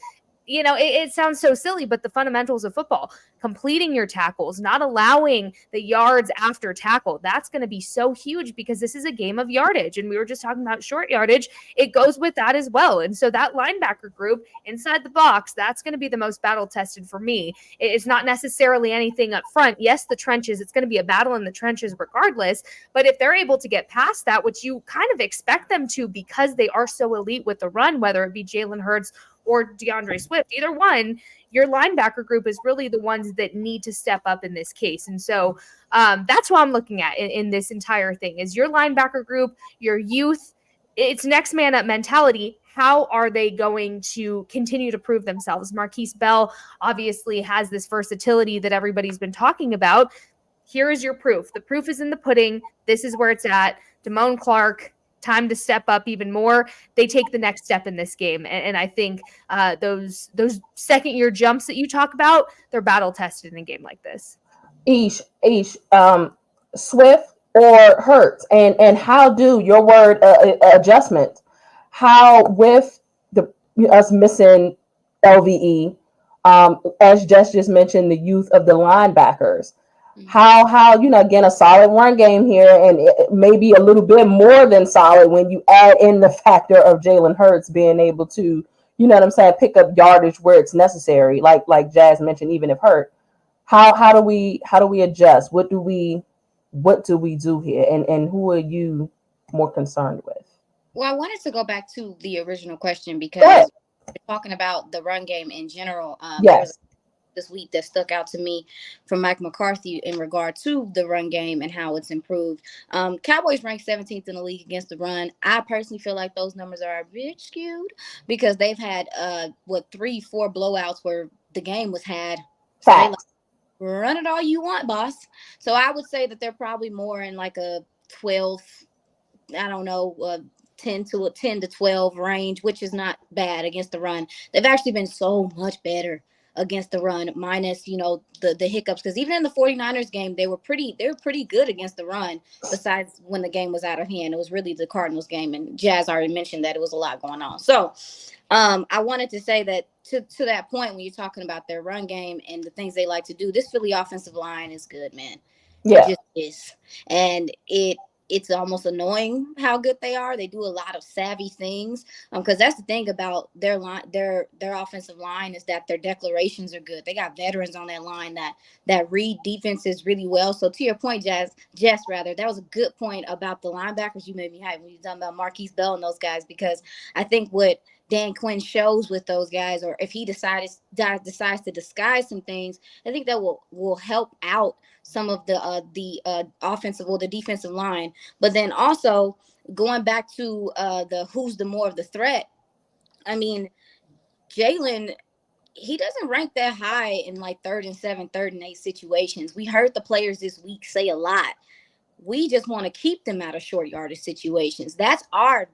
it sounds so silly, but the fundamentals of football, completing your tackles, not allowing the yards after tackle, that's going to be so huge because this is a game of yardage. And we were just talking about short yardage. It goes with that as well. And so that linebacker group inside the box, that's going to be the most battle tested for me. It's not necessarily anything up front. Yes, the trenches, it's going to be a battle in the trenches regardless. But if they're able to get past that, which you kind of expect them to because they are so elite with the run, whether it be JalenHurts or DandreSwift, either one, your linebacker group is really the ones that need to step up in this case. And so that's what I'm looking at in this entire thing is your linebacker group, your youth, it's next man up mentality. How are they going to continue to prove themselves? Marquise Bell obviously has this versatility that everybody's been talking about. Here is your proof. The proof is in the pudding. This is where it's at. Damone Clark, time to step up even more. They take the next step in this game. And I think those second-year jumps that you talk about, they're battle-tested in a game like this. Ish, Swift or Hurts? And how do your word adjustment, how with us missing LVE, as Jess just mentioned, the youth of the linebackers, how again, a solid run game here, and maybe a little bit more than solid when you add in the factor of JalenHurts being able to, pick up yardage where it's necessary, like Jazz mentioned, even if hurt. How do we adjust? What do we do here, and who are you more concerned with? Well, I wanted to go back to the original question because we're talking about the run game in general. Yes. This week that stuck out to me from Mike McCarthy in regard to the run game and how it's improved. Cowboys ranked 17th in the league against the run. I personally feel like those numbers are a bit skewed because they've had 3-4 blowouts where the game was had. So they run it all you want, boss. So I would say that they're probably more in like a 12th, 10 to 12 range, which is not bad against the run. They've actually been so much better against the run, minus, the hiccups. Because even in the 49ers game, they were pretty good against the run, besides when the game was out of hand. It was really the Cardinals game, and Jazz already mentioned that it was a lot going on. So I wanted to say that to that point, when you're talking about their run game and the things they like to do, this Philly offensive line is good, man. Yeah. It just is. And it's almost annoying how good they are. They do a lot of savvy things. Because that's the thing about their line, their offensive line, is that their declarations are good. They got veterans on that line that read defenses really well. So to your point, Jess, that was a good point about the linebackers. You made me hype when you talking about Marquise Bell and those guys, because I think what Dan Quinn shows with those guys, or if he decides to disguise some things, I think that will help out some of the offensive or the defensive line. But then also going back to the who's the more of the threat. I mean, Jalen, he doesn't rank that high in like 3rd and 7, 3rd and 8 situations. We heard the players this week say a lot. We just want to keep them out of short yardage situations. That's our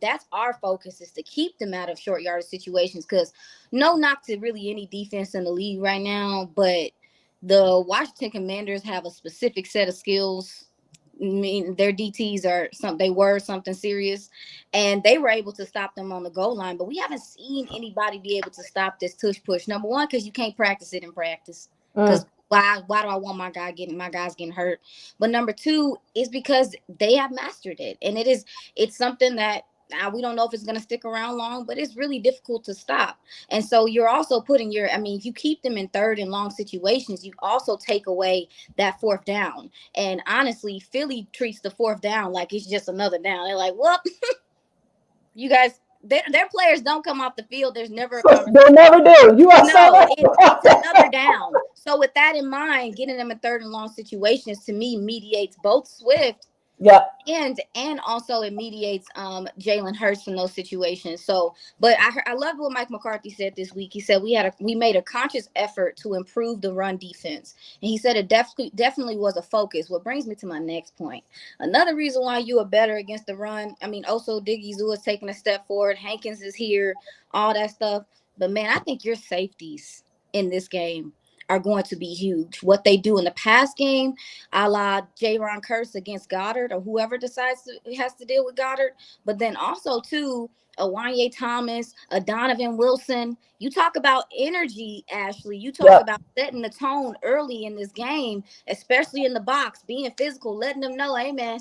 focus, is to keep them out of short yardage situations, because no knock to really any defense in the league right now, but the Washington Commanders have a specific set of skills. I mean, their DTs were something serious, and they were able to stop them on the goal line, but we haven't seen anybody be able to stop this tush push. Number one, because you can't practice it in practice, because why do I want my guys getting hurt? But number two is because they have mastered it. And it's something that we don't know if it's going to stick around long, but it's really difficult to stop. And so you're also putting if you keep them in 3rd and long situations, you also take away that 4th down. And honestly, Philly treats the 4th down like it's just another down. They're like, well, you guys, their players don't come off the field. There's never a conversation. They'll never do. You are so it's another down. So with that in mind, getting them in 3rd and long situations, to me, mediates both Swift and also it mediates JalenHurts from those situations. So, but I love what Mike McCarthy said this week. He said we made a conscious effort to improve the run defense, and he said it definitely was a focus. What brings me to my next point. Another reason why you are better against the run. I mean, also Diggy Zoo is taking a step forward. Hankins is here, all that stuff. But man, I think your safeties in this game are going to be huge. What they do in the pass game, a la Jaron Kearse against Goddard, or whoever has to deal with Goddard. But then also, too, a Wanye Thomas, a Donovan Wilson. You talk about energy, Ashley. You talk about setting the tone early in this game, especially in the box, being physical, letting them know, hey, man,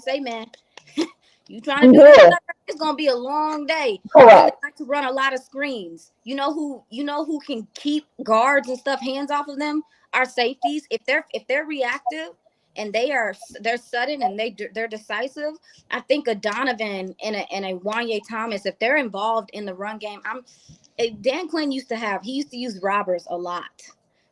you trying to do this? It's gonna be a long day. Correct. They like to run a lot of screens. You know who can keep guards and stuff hands off of them? Our safeties. If they're reactive and they're sudden and they're decisive, I think a Donovan and a Wanye Thomas, if they're involved in the run game, Dan Quinn used to use robbers a lot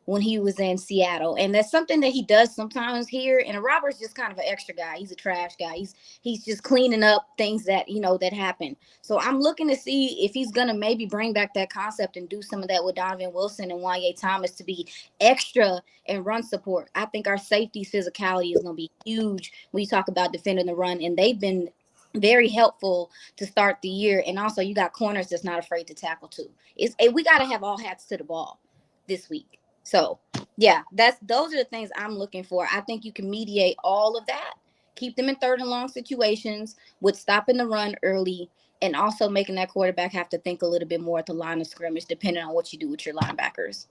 when he was in Seattle. And that's something that he does sometimes here. And Robert's just kind of an extra guy. He's a trash guy. He's just cleaning up things that, that happen. So I'm looking to see if he's going to maybe bring back that concept and do some of that with Donovan Wilson and Wanye Thomas to be extra and run support. I think our safety's physicality is going to be huge when you talk about defending the run. And they've been very helpful to start the year. And also you got corners that's not afraid to tackle too. We got to have all hats to the ball this week. So, yeah, those are the things I'm looking for. I think you can mediate all of that, keep them in 3rd and long situations with stopping the run early, and also making that quarterback have to think a little bit more at the line of scrimmage, depending on what you do with your linebackers.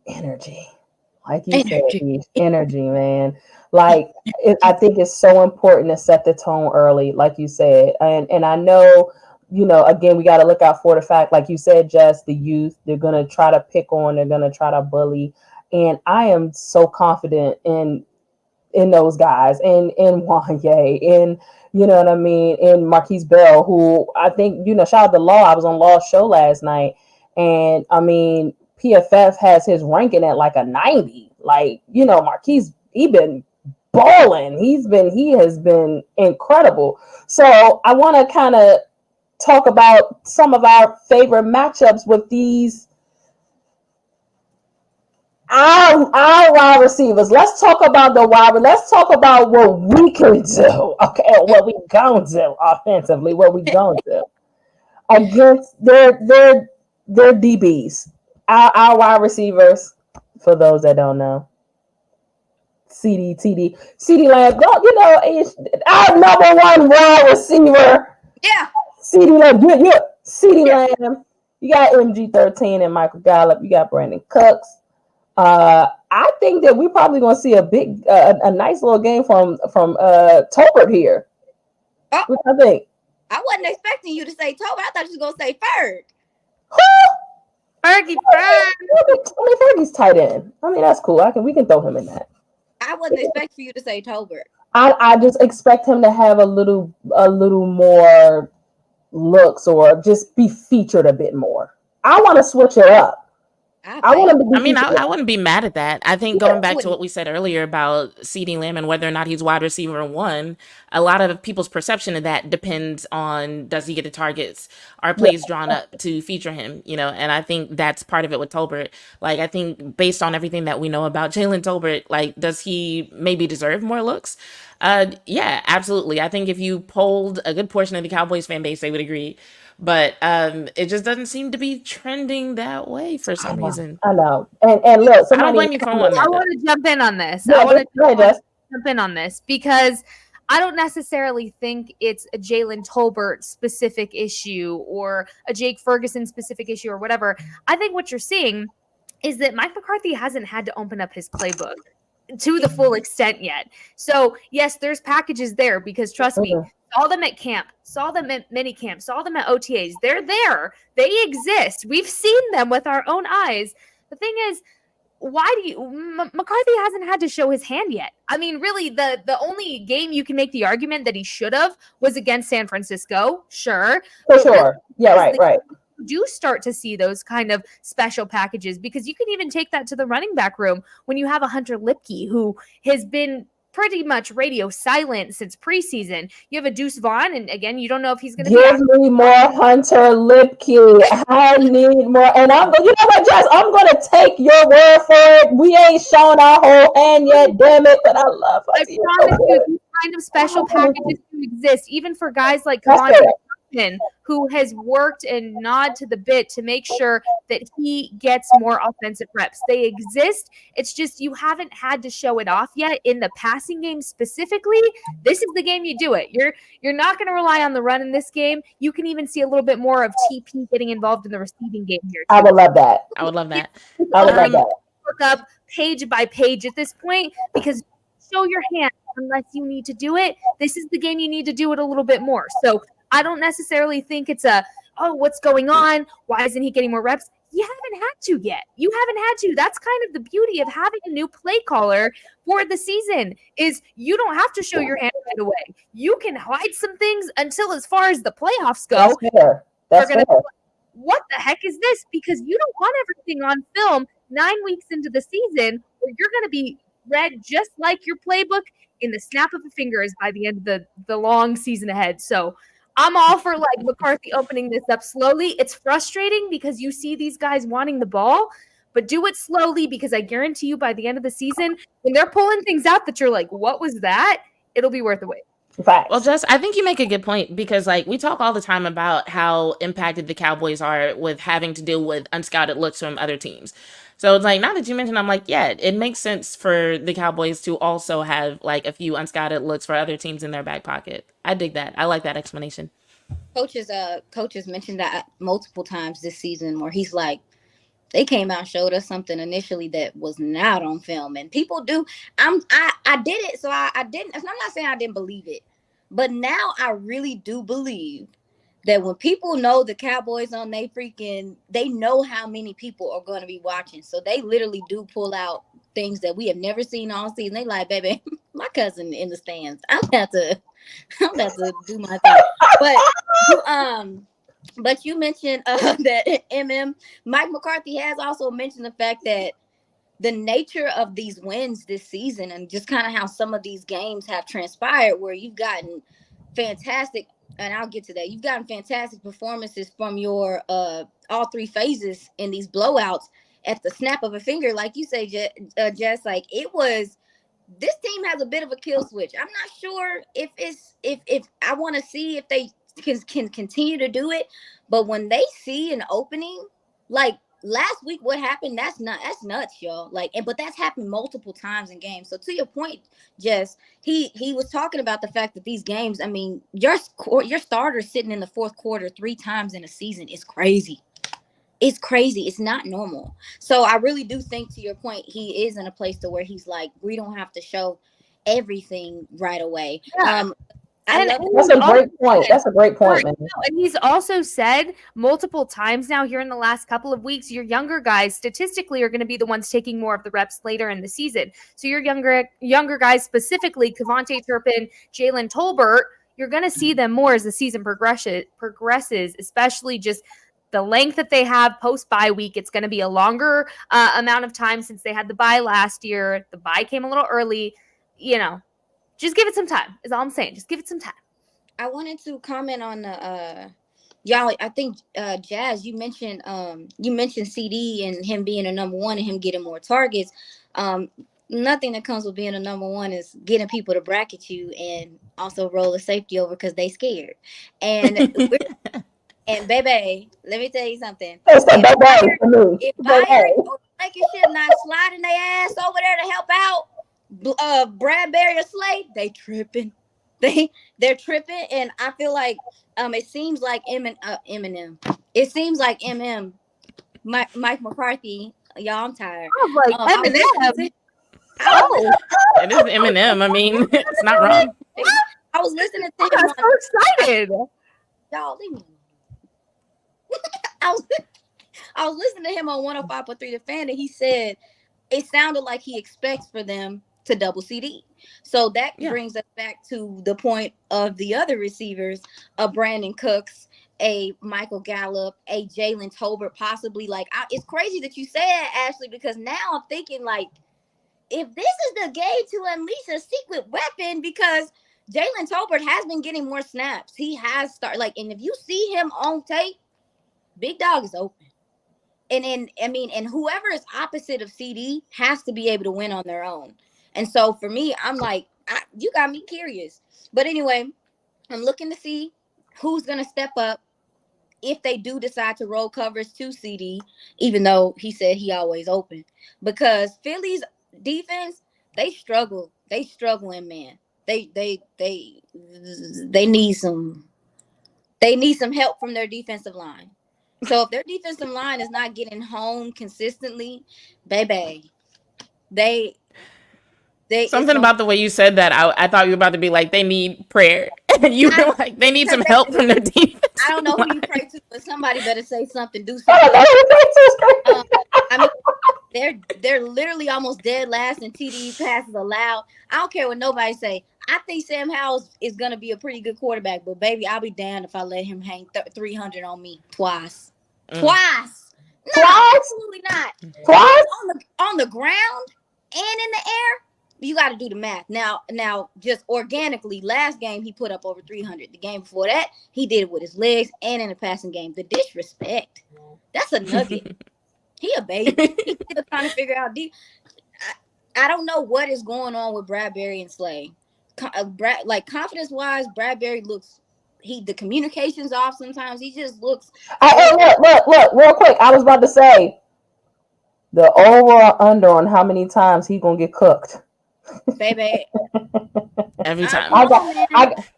Energy, like you said, energy, man. Like I think it's so important to set the tone early, like you said, and I know. Again, we got to look out for the fact, like you said, Jess, the youth, they're going to try to pick on, they're going to try to bully. And I am so confident in those guys, and Wanye, and you know what I mean, and Marquise Bell, who I think, shout out to Law. I was on Law's show last night, and I mean, PFF has his ranking at like a 90. Like, Marquise, he been balling. He has been incredible. So I want to kind of talk about some of our favorite matchups with these. Our wide receivers. Let's talk about the wide. Let's talk about what we can do. Okay, what we gonna do offensively. What we gonna do against their DBs. Our wide receivers. For those that don't know, CeeDee Lamb. You know, our number one wide receiver. Yeah. CeeDee Lamb. CeeDee Lamb. You got MG13 and Michael Gallup. You got Brandon Cooks. I think that we're probably going to see a nice little game from Tolbert here. Oh, what I think. I wasn't expecting you to say Tolbert. I thought you was going to say Ferg. Fergie. I mean, Fergie's tight end. I mean, that's cool. We can throw him in that. I wasn't expecting you to say Tolbert. I just expect him to have a little more looks or just be featured a bit more. I want to switch it up. I wouldn't be mad at that. I think going back to what we said earlier about CeeDee Lamb and whether or not he's wide receiver one, a lot of people's perception of that depends on, does he get the targets? Are plays drawn up to feature him? You know, and I think that's part of it with Tolbert. Like, I think based on everything that we know about Jalen Tolbert, like, does he maybe deserve more looks? Yeah, absolutely. I think if you polled a good portion of the Cowboys fan base, they would agree. But it just doesn't seem to be trending that way for some reason. I know. And look, I don't blame you for one. I want to jump in on this. Yeah, I want to jump in on this because I don't necessarily think it's a Jalen Tolbert specific issue or a Jake Ferguson specific issue or whatever. I think what you're seeing is that Mike McCarthy hasn't had to open up his playbook to the full extent yet. So yes, there's packages there because trust me, saw them at camp, saw them at mini camp, saw them at OTAs. They're there. They exist. We've seen them with our own eyes. The thing is, McCarthy hasn't had to show his hand yet. I mean, really, the only game you can make the argument that he should have was against San Francisco. Sure. For sure. Yeah, right. Do start to see those kind of special packages because you can even take that to the running back room when you have a Hunter Lipke who has been pretty much radio silent since preseason. You have a Deuce Vaughn, and again, you don't know if he's going to give me more Hunter Lipke. I need more, and you know what, Jess? I'm going to take your word for it. We ain't shown our whole hand yet, damn it! But I love Hunter. I promise you, these kind of special packages do exist, even for guys like who has worked and gnawed to the bit to make sure that he gets more offensive reps. They exist. It's just you haven't had to show it off yet in the passing game specifically. This is the game you do it. You're not going to rely on the run in this game. You can even see a little bit more of TP getting involved in the receiving game here. I would love that. Look up page by page at this point because show your hand unless you need to do it. This is the game you need to do it a little bit more. So I don't necessarily think it's what's going on? Why isn't he getting more reps? You haven't had to yet. You haven't had to. That's kind of the beauty of having a new play caller for the season is you don't have to show your hand right away. You can hide some things until as far as the playoffs go. That's fair. What the heck is this? Because you don't want everything on film 9 weeks into the season where you're going to be read just like your playbook in the snap of a fingers by the end of the long season ahead. So I'm all for like McCarthy opening this up slowly. It's frustrating because you see these guys wanting the ball, but do it slowly because I guarantee you by the end of the season, when they're pulling things out that you're like, what was that? It'll be worth the wait. Facts. Well, Jess, I think you make a good point because like we talk all the time about how impacted the Cowboys are with having to deal with unscouted looks from other teams. So it's like, now that you mentioned, I'm like, yeah, it makes sense for the Cowboys to also have like a few unscouted looks for other teams in their back pocket. I dig that. I like that explanation. Coaches mentioned that multiple times this season where he's like, they came out and showed us something initially that was not on film. And people do. I did it, so I didn't. I'm not saying I didn't believe it. But now I really do believe that when people know the Cowboys on they know how many people are going to be watching. So they literally do pull out things that we have never seen all season. They like, baby, my cousin in the stands. I'm about to do my thing. But you mentioned that Mike McCarthy has also mentioned the fact that the nature of these wins this season and just kind of how some of these games have transpired where you've gotten fantastic, and I'll get to that, you've gotten fantastic performances from your all three phases in these blowouts. at the snap of a finger, like you say, Jess, like it was. This team has a bit of a kill switch. I'm not sure if I want to see if they can continue to do it, but when they see an opening, like last week, what happened? That's nuts, y'all. Like, but that's happened multiple times in games. So to your point, Jess, he was talking about the fact that these games, I mean, your starter sitting in the fourth quarter 3 times in a season is crazy. It's crazy. It's not normal. So I really do think, to your point, he is in a place to where he's like, we don't have to show everything right away. Yeah. That's a great point. That's a great point, man. And he's also said multiple times now here in the last couple of weeks, your younger guys statistically are going to be the ones taking more of the reps later in the season. So your younger guys, specifically Kevontae Turpin, Jalen Tolbert, you're going to see them more as the season progresses, especially just the length that they have post-bye week. It's going to be a longer amount of time since they had the bye last year. The bye came a little early. Just give it some time is all I'm saying. Just give it some time. I wanted to comment on the y'all. I think Jazz, you mentioned CeeDee and him being a number one and him getting more targets. Nothing that comes with being a number one is getting people to bracket you and also roll a safety over because they scared. And and baby, let me tell you something. If Byron or Blankenship not sliding their ass over there to help out Bradbury or Slade, they tripping. They're tripping, and I feel like it seems like Eminem. It seems like Mike McCarthy. Y'all, I'm tired. I was like Eminem. It is Eminem. I mean, it's not wrong. I was listening to him. I'm so excited. Y'all, leave me. I was listening to him on 105.3 The Fan, and he said it sounded like he expects for them to double CeeDee. So that brings us back to the point of the other receivers, a Brandon Cooks, a Michael Gallup, a Jalen Tolbert, possibly. Like, it's crazy that you say that, Ashley, because now I'm thinking, like, if this is the game to unleash a secret weapon, because Jalen Tolbert has been getting more snaps. He has started, like, and if you see him on tape, Big Dog is open. And whoever is opposite of CeeDee has to be able to win on their own. And so for me, I'm like, you got me curious. But anyway, I'm looking to see who's going to step up if they do decide to roll covers to CeeDee, even though he said he always open. Because Philly's defense, they struggle. They struggle in man. They need some help from their defensive line. So if their defensive line is not getting home consistently, baby, they something about the way you said that, I thought you were about to be like, they need prayer. And you were like, they need some help from their defense. I don't know who you pray to, but somebody better say something, do something. They're literally almost dead last in TD passes allowed. I don't care what nobody say. I think Sam Howell is going to be a pretty good quarterback, but baby, I'll be damned if I let him hang 300 on me twice. Twice. No, absolutely not. Twice? On the ground and in the air. You got to do the math. Now, just organically, last game he put up over 300. The game before that, he did it with his legs and in the passing game. The disrespect. That's a nugget. He a baby. He's still trying to figure out deep. I don't know what is going on with Bradbury and Slade. Like confidence-wise, Bradbury looks. The communication's off sometimes. He just looks. Look, real quick. I was about to say the over or under on how many times he gonna get cooked. Baby, every time.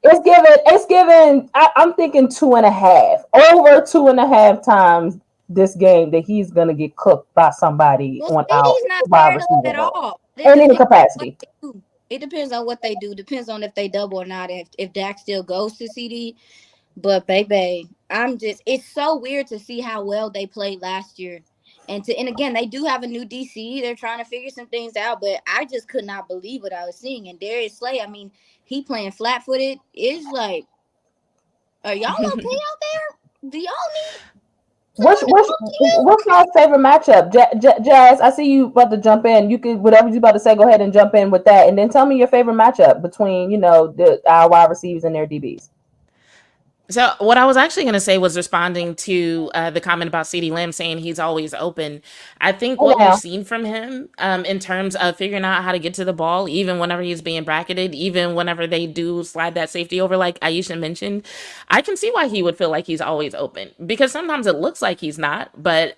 It's given. I'm thinking 2.5, over 2.5 times this game that he's gonna get cooked by somebody on our wide receiver at all. In any capacity. It depends on what they do. Depends on if they double or not. If Dak still goes to CeeDee, but baby, it's so weird to see how well they played last year. And again, they do have a new DC. They're trying to figure some things out, but I just could not believe what I was seeing. And Darius Slay, I mean, he playing flat-footed. It's like, are y'all okay out there? Do y'all need? What's my favorite matchup? Jazz, I see you about to jump in. You can, whatever you're about to say, go ahead and jump in with that. And then tell me your favorite matchup between, our wide receivers and their DBs. So what I was actually going to say was responding to the comment about CeeDee Lamb saying he's always open. I think what we've seen from him in terms of figuring out how to get to the ball, even whenever he's being bracketed, even whenever they do slide that safety over, like Iisha mentioned, I can see why he would feel like he's always open, because sometimes it looks like he's not, but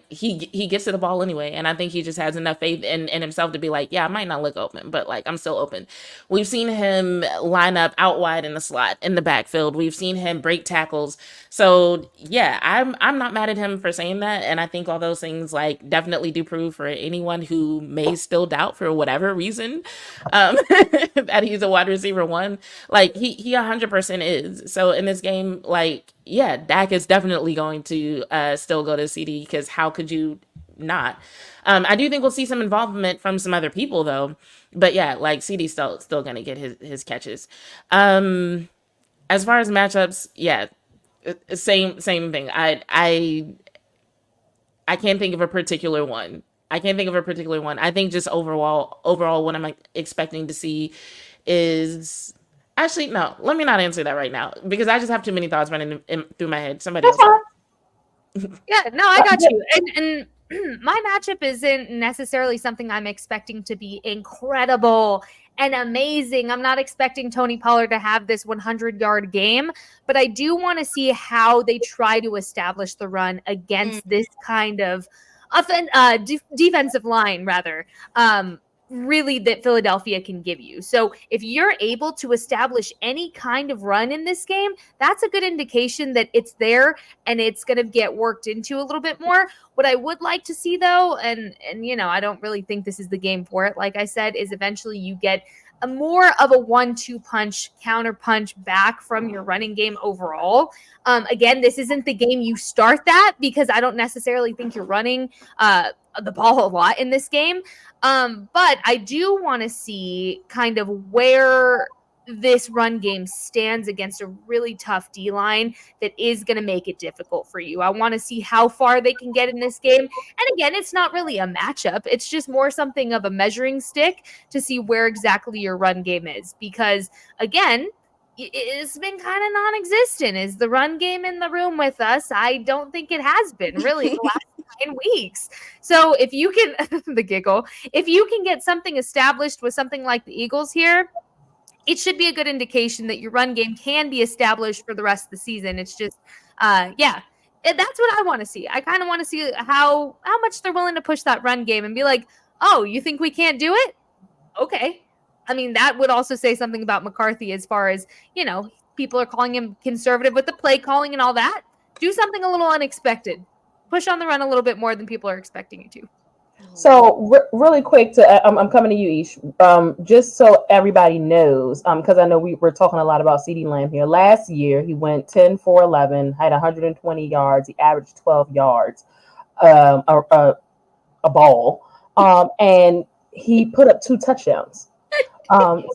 he gets to the ball anyway, and I think he just has enough faith in himself to be like, yeah, I might not look open, but like I'm still open. We've seen him line up out wide in the slot in the backfield. We've seen him break tackles. So yeah, I'm not mad at him for saying that, and I think all those things like definitely do prove for anyone who may still doubt for whatever reason that he's a wide receiver one. Like he 100% is. So in this game, like yeah, Dak is definitely going to still go to CeeDee, because how could you not? I do think we'll see some involvement from some other people though, but yeah, like CeeDee's still gonna get his catches. As far as matchups, yeah, same thing. I can't think of a particular one. I think just overall, what I'm expecting to see is actually no. Let me not answer that right now, because I just have too many thoughts running through my head. Somebody else. Yeah, no, I got you. And my matchup isn't necessarily something I'm expecting to be incredible and amazing. I'm not expecting Tony Pollard to have this 100-yard game, but I do want to see how they try to establish the run against this kind of defensive line, rather. Really, that Philadelphia can give you. So if you're able to establish any kind of run in this game, that's a good indication that it's there and it's going to get worked into a little bit more. What I would like to see though, and you know, I don't really think this is the game for it, like I said, is eventually you get a more of a 1-2 punch, counter punch back from your running game overall. Again, this isn't the game you start that, because I don't necessarily think you're running the ball a lot in this game. But I do want to see kind of where this run game stands against a really tough D-line that is going to make it difficult for you. I want to see how far they can get in this game. And again, it's not really a matchup. It's just more something of a measuring stick to see where exactly your run game is. Because again, it's been kind of non-existent. Is the run game in the room with us? I don't think it has been really the last 9 weeks. So if you can, the giggle, if you can get something established with something like the Eagles here, it should be a good indication that your run game can be established for the rest of the season. It's just, yeah, that's what I want to see. I kind of want to see how much they're willing to push that run game and be like, oh, you think we can't do it? Okay. I mean, that would also say something about McCarthy as far as, you know, people are calling him conservative with the play calling and all that. Do something a little unexpected. Push on the run a little bit more than people are expecting you to. So really quick, I'm coming to you, Ish. Just so everybody knows, because I know we're talking a lot about CeeDee Lamb here. Last year, he went 10 for 11, had 120 yards. He averaged 12 yards, a ball, and he put up 2 touchdowns.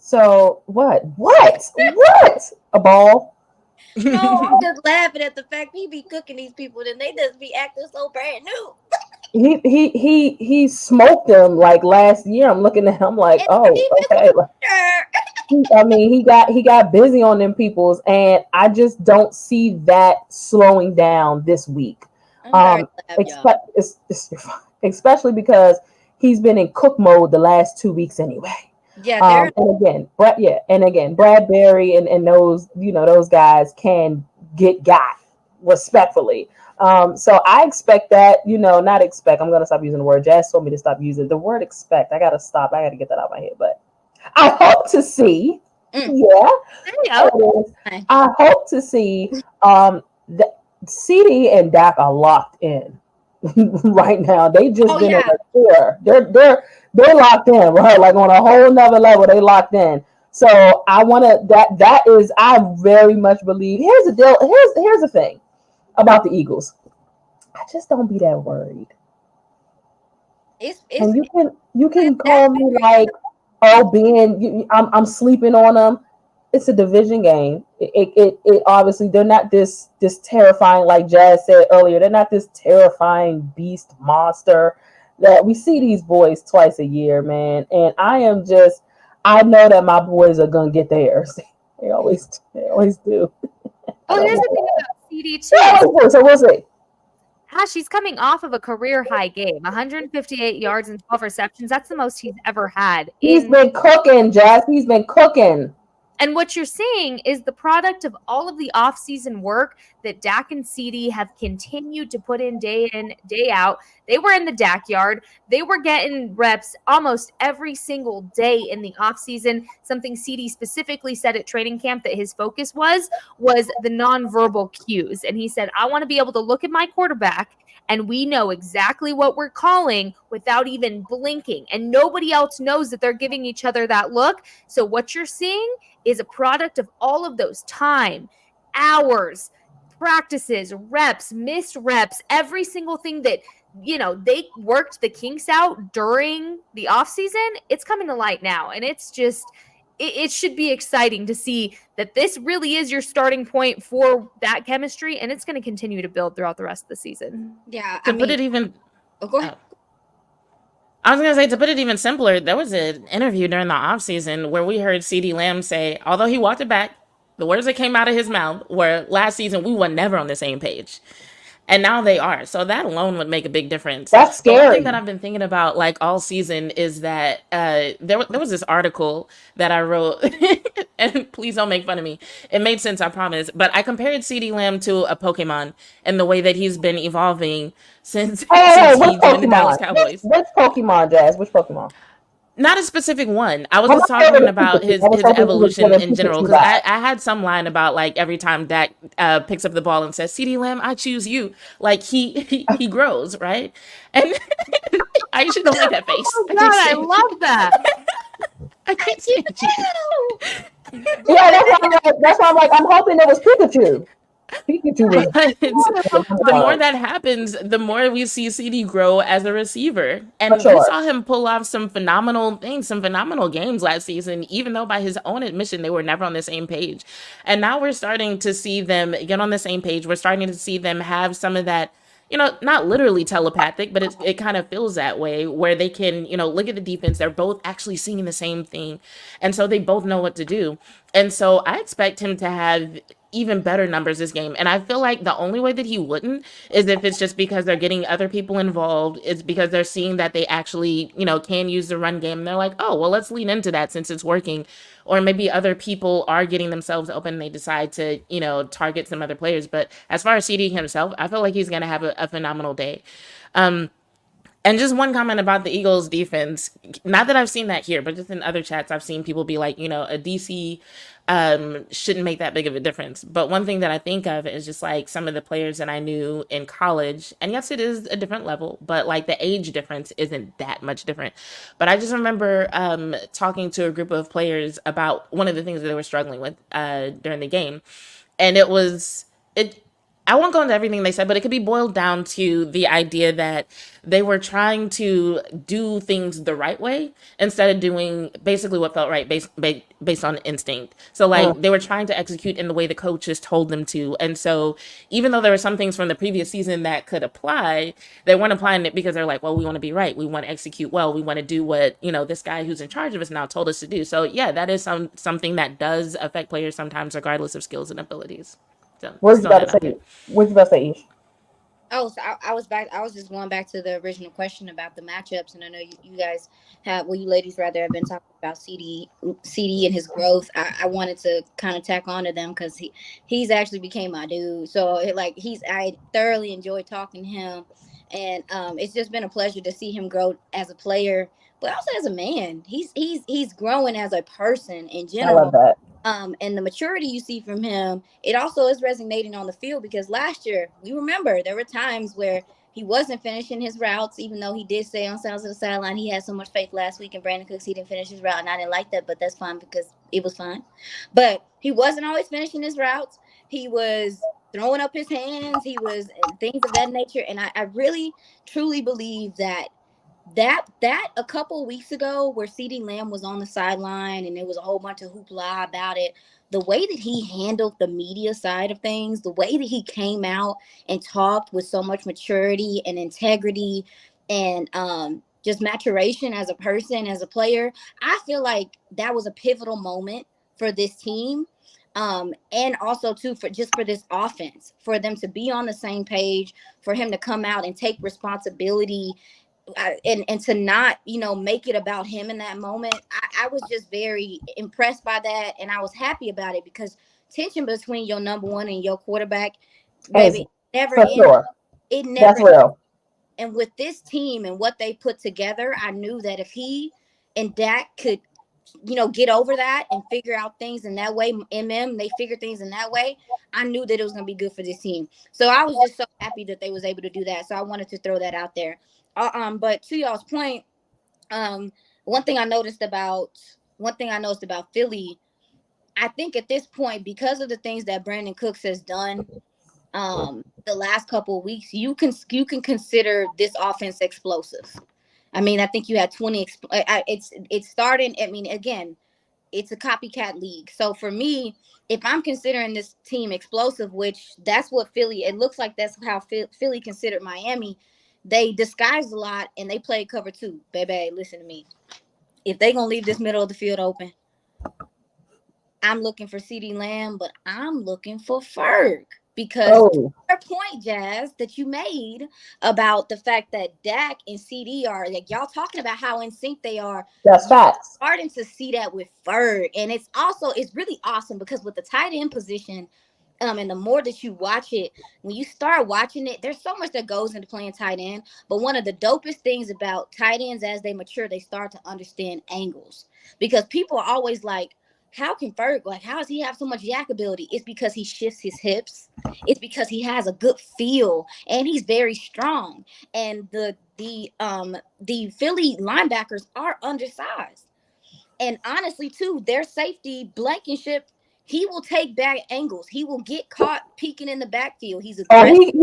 So what? A ball? No, I'm just laughing at the fact he be cooking these people and they just be acting so brand new. He smoked them like last year. I'm looking at him like, oh, okay. I mean, he got busy on them peoples, and I just don't see that slowing down this week. Especially because he's been in cook mode the last 2 weeks anyway. Yeah, and again, Bradbury and those, you know, those guys can get got respectfully. So I expect that, you know, not expect. I'm gonna stop using the word. Jess told me to stop using the word expect. I gotta stop. I gotta get that out of my head. But I hope to see. Yeah, I hope to see that CeeDee and Dak are locked in right now. They just been in a tour. They're locked in, right? Like on a whole nother level, they locked in. So I want to, that is, I very much believe, here's the deal. Here's the thing about the Eagles. I just don't be that worried. And you can call me like, oh, I'm sleeping on them. It's a division game. It obviously, they're not this terrifying, like Jazz said earlier. They're not this terrifying beast monster that we see these boys twice a year, man. And I know that my boys are gonna get theirs. They always do. Oh, here's the thing about CD too. So we'll see. She's coming off of a career high game, 158 yards and 12 receptions. That's the most he's ever had. He's been cooking, Jess. He's been cooking. And what you're seeing is the product of all of the offseason work that Dak and CeeDee have continued to put in, day out. They were in the Dak yard. They were getting reps almost every single day in the offseason. Something CeeDee specifically said at training camp that his focus was the nonverbal cues. And he said, I want to be able to look at my quarterback and we know exactly what we're calling without even blinking. And nobody else knows that they're giving each other that look. So what you're seeing is a product of all of those time, hours, practices, reps, missed reps, every single thing that, they worked the kinks out during the offseason. It's coming to light now. And it's just, it should be exciting to see that this really is your starting point for that chemistry. And it's going to continue to build throughout the rest of the season. Yeah. Put it even. Oh, go ahead. I was going to say, to put it even simpler, there was an interview during the offseason where we heard CeeDee Lamb say, although he walked it back, the words that came out of his mouth were, last season, we were never on the same page. And now they are. So that alone would make a big difference. That's scary. The one thing that I've been thinking about all season is that there was this article that I wrote, and please don't make fun of me. It made sense, I promise. But I compared CeeDee Lamb to a Pokemon and the way that he's been evolving since he joined the Dallas Cowboys. Which Pokemon, Jazz? Which Pokemon? Not a specific one. I was just talking about his evolution in general, because I had some line about every time Dak picks up the ball and says, CeeDee Lamb, I choose you. He grows, right? And I should don't make that face. Oh God, I love that. I can't see it. Yeah, that's why I'm like, I'm hoping it was Pikachu. The more that happens, the more we see CeeDee grow as a receiver. And we saw him pull off some phenomenal things, some phenomenal games last season, even though by his own admission, they were never on the same page. And now we're starting to see them get on the same page. We're starting to see them have some of that, not literally telepathic, but it kind of feels that way, where they can, look at the defense. They're both actually seeing the same thing. And so they both know what to do. And so I expect him to have even better numbers this game. And I feel like the only way that he wouldn't is if it's just because they're getting other people involved. It's because they're seeing that they actually, can use the run game. And they're like, oh, well, let's lean into that since it's working. Or maybe other people are getting themselves open and they decide to, target some other players. But as far as CeeDee himself, I feel like he's going to have a phenomenal day. And just one comment about the Eagles defense, not that I've seen that here, but just in other chats, I've seen people be like, a DC shouldn't make that big of a difference. But one thing that I think of is just some of the players that I knew in college. And yes, it is a different level, but the age difference isn't that much different. But I just remember talking to a group of players about one of the things that they were struggling with during the game. And I won't go into everything they said, but it could be boiled down to the idea that they were trying to do things the right way instead of doing basically what felt right based on instinct. So they were trying to execute in the way the coaches told them to. And so even though there were some things from the previous season that could apply, they weren't applying it because they're like, well, we want to be right. We want to execute well. We want to do what, this guy who's in charge of us now told us to do. So yeah, that is something that does affect players sometimes, regardless of skills and abilities. So, what was you about to say? What you about to say, Ish? Oh, so I was back. I was just going back to the original question about the matchups, and I know you guys have, you ladies rather have been talking about CeeDee and his growth. I wanted to kind of tack on to them because he's actually became my dude. So I thoroughly enjoyed talking to him, and it's just been a pleasure to see him grow as a player, but also as a man. He's growing as a person in general. I love that. And the maturity you see from him, it also is resonating on the field, because last year, we remember there were times where he wasn't finishing his routes, even though he did say on Sounds of the Sideline he had so much faith last week in Brandon Cooks, he didn't finish his route, and I didn't like that, but that's fine because it was fine. But he wasn't always finishing his routes. He was throwing up his hands. He was things of that nature, and I really, truly believe that a couple of weeks ago where CeeDee Lamb was on the sideline and there was a whole bunch of hoopla about it, the way that he handled the media side of things, the way that he came out and talked with so much maturity and integrity and just maturation as a person, as a player, I feel like that was a pivotal moment for this team. And also too for this offense, for them to be on the same page, for him to come out and take responsibility, and to not, make it about him in that moment. I was just very impressed by that, and I was happy about it because tension between your number one and your quarterback, baby, never for ends. sure. It never That's real. And with this team and what they put together, I knew that if he and Dak could, get over that and figure out things in that way, they figure things in that way, I knew that it was going to be good for this team. So I was just so happy that they was able to do that. So I wanted to throw that out there. But to y'all's point, one thing I noticed about Philly, I think at this point, because of the things that Brandon Cooks has done, the last couple of weeks, you can consider this offense explosive. I mean, I think you had 20. It's starting. I mean, again, it's a copycat league. So for me, if I'm considering this team explosive, which that's what Philly, it looks like that's how Philly considered Miami. They disguised a lot and they played cover 2. Baby, listen to me. If they gonna leave this middle of the field open, I'm looking for CeeDee Lamb, but I'm looking for Ferg. Because your point, Jazz, that you made about the fact that Dak and CD are, like, y'all talking about how in sync they are. That's facts. Starting to see that with Ferg. And it's really awesome because with the tight end position, and the more that you watch it, when you start watching it, there's so much that goes into playing tight end. But one of the dopest things about tight ends as they mature, they start to understand angles. Because people are always like, how can Ferg, how does he have so much yak ability? It's because he shifts his hips. It's because he has a good feel and he's very strong. And the Philly linebackers are undersized. And honestly, too, their safety, Blankenship, he will take back angles. He will get caught peeking in the backfield. He's aggressive.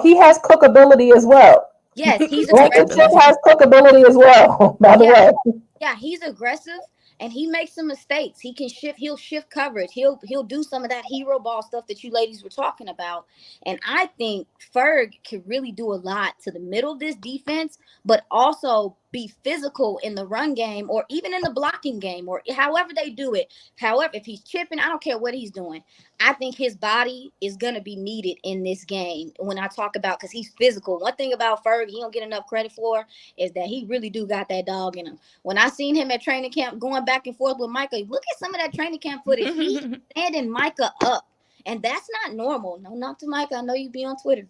He has cookability as well. Yes, he's aggressive. Has cookability as well, by the way. Yeah, he's aggressive. And he makes some mistakes. He can shift. He'll shift coverage. He'll do some of that hero ball stuff that you ladies were talking about. And I think Ferg can really do a lot to the middle of this defense, but also be physical in the run game or even in the blocking game or however they do it. However, if he's chipping, I don't care what he's doing. I think his body is going to be needed in this game when I talk about, because he's physical. One thing about Ferg he don't get enough credit for is that he really do got that dog in him. When I seen him at training camp going back and forth with Micah, look at some of that training camp footage. He's standing Micah up. And that's not normal. No, not to Micah. I know you be on Twitter.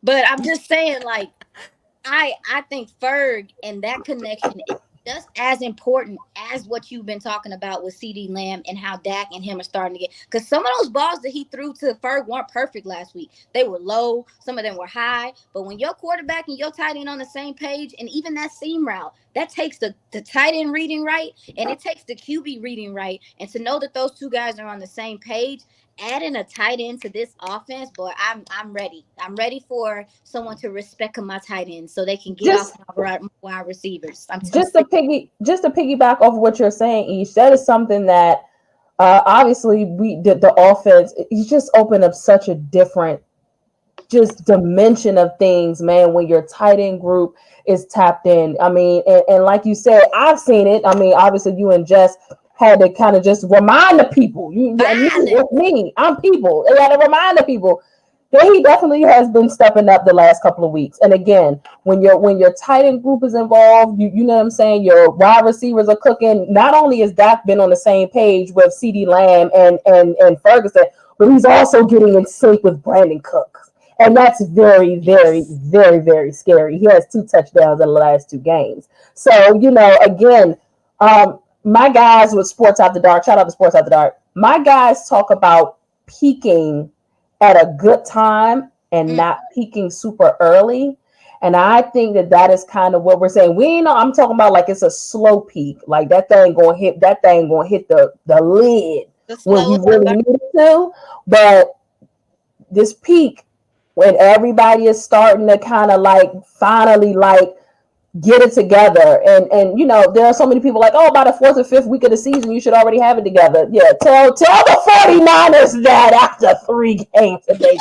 But I'm just saying, I think Ferg and that connection is just as important as what you've been talking about with CeeDee Lamb and how Dak and him are starting to get. Because some of those balls that he threw to Ferg weren't perfect last week. They were low. Some of them were high. But when your quarterback and your tight end on the same page, and even that seam route, that takes the tight end reading right, and it takes the QB reading right. And to know that those two guys are on the same page, adding a tight end to this offense, boy, I'm ready. I'm ready for someone to respect my tight ends so they can get off wide receivers. Just to piggyback off of what you're saying, Ish, that is something that obviously the offense, you just opened up such a different just dimension of things, man, when your tight end group is tapped in. I mean, and like you said, I've seen it. I mean, obviously you and Jess had to kind of just remind the people. I'm people. They had to remind the people that he definitely has been stepping up the last couple of weeks. And again, when your tight end group is involved, you know what I'm saying, your wide receivers are cooking. Not only has Dak been on the same page with CeeDee Lamb and Ferguson, but he's also getting in sync with Brandon Cooks. And that's very, very, very, very scary. He has 2 touchdowns in the last 2 games. So, again, my guys with Sports After Dark, shout out to Sports After Dark. My guys talk about peaking at a good time and not peaking super early. And I think that is kind of what we're saying. I'm talking about like it's a slow peak. Like that thing gonna hit the lid when you really need it to. But this peak, when everybody is starting to kind of finally get it together, and there are so many people like, oh, by the 4th or 5th week of the season you should already have it together. Yeah, tell the 49ers that after 3 games today.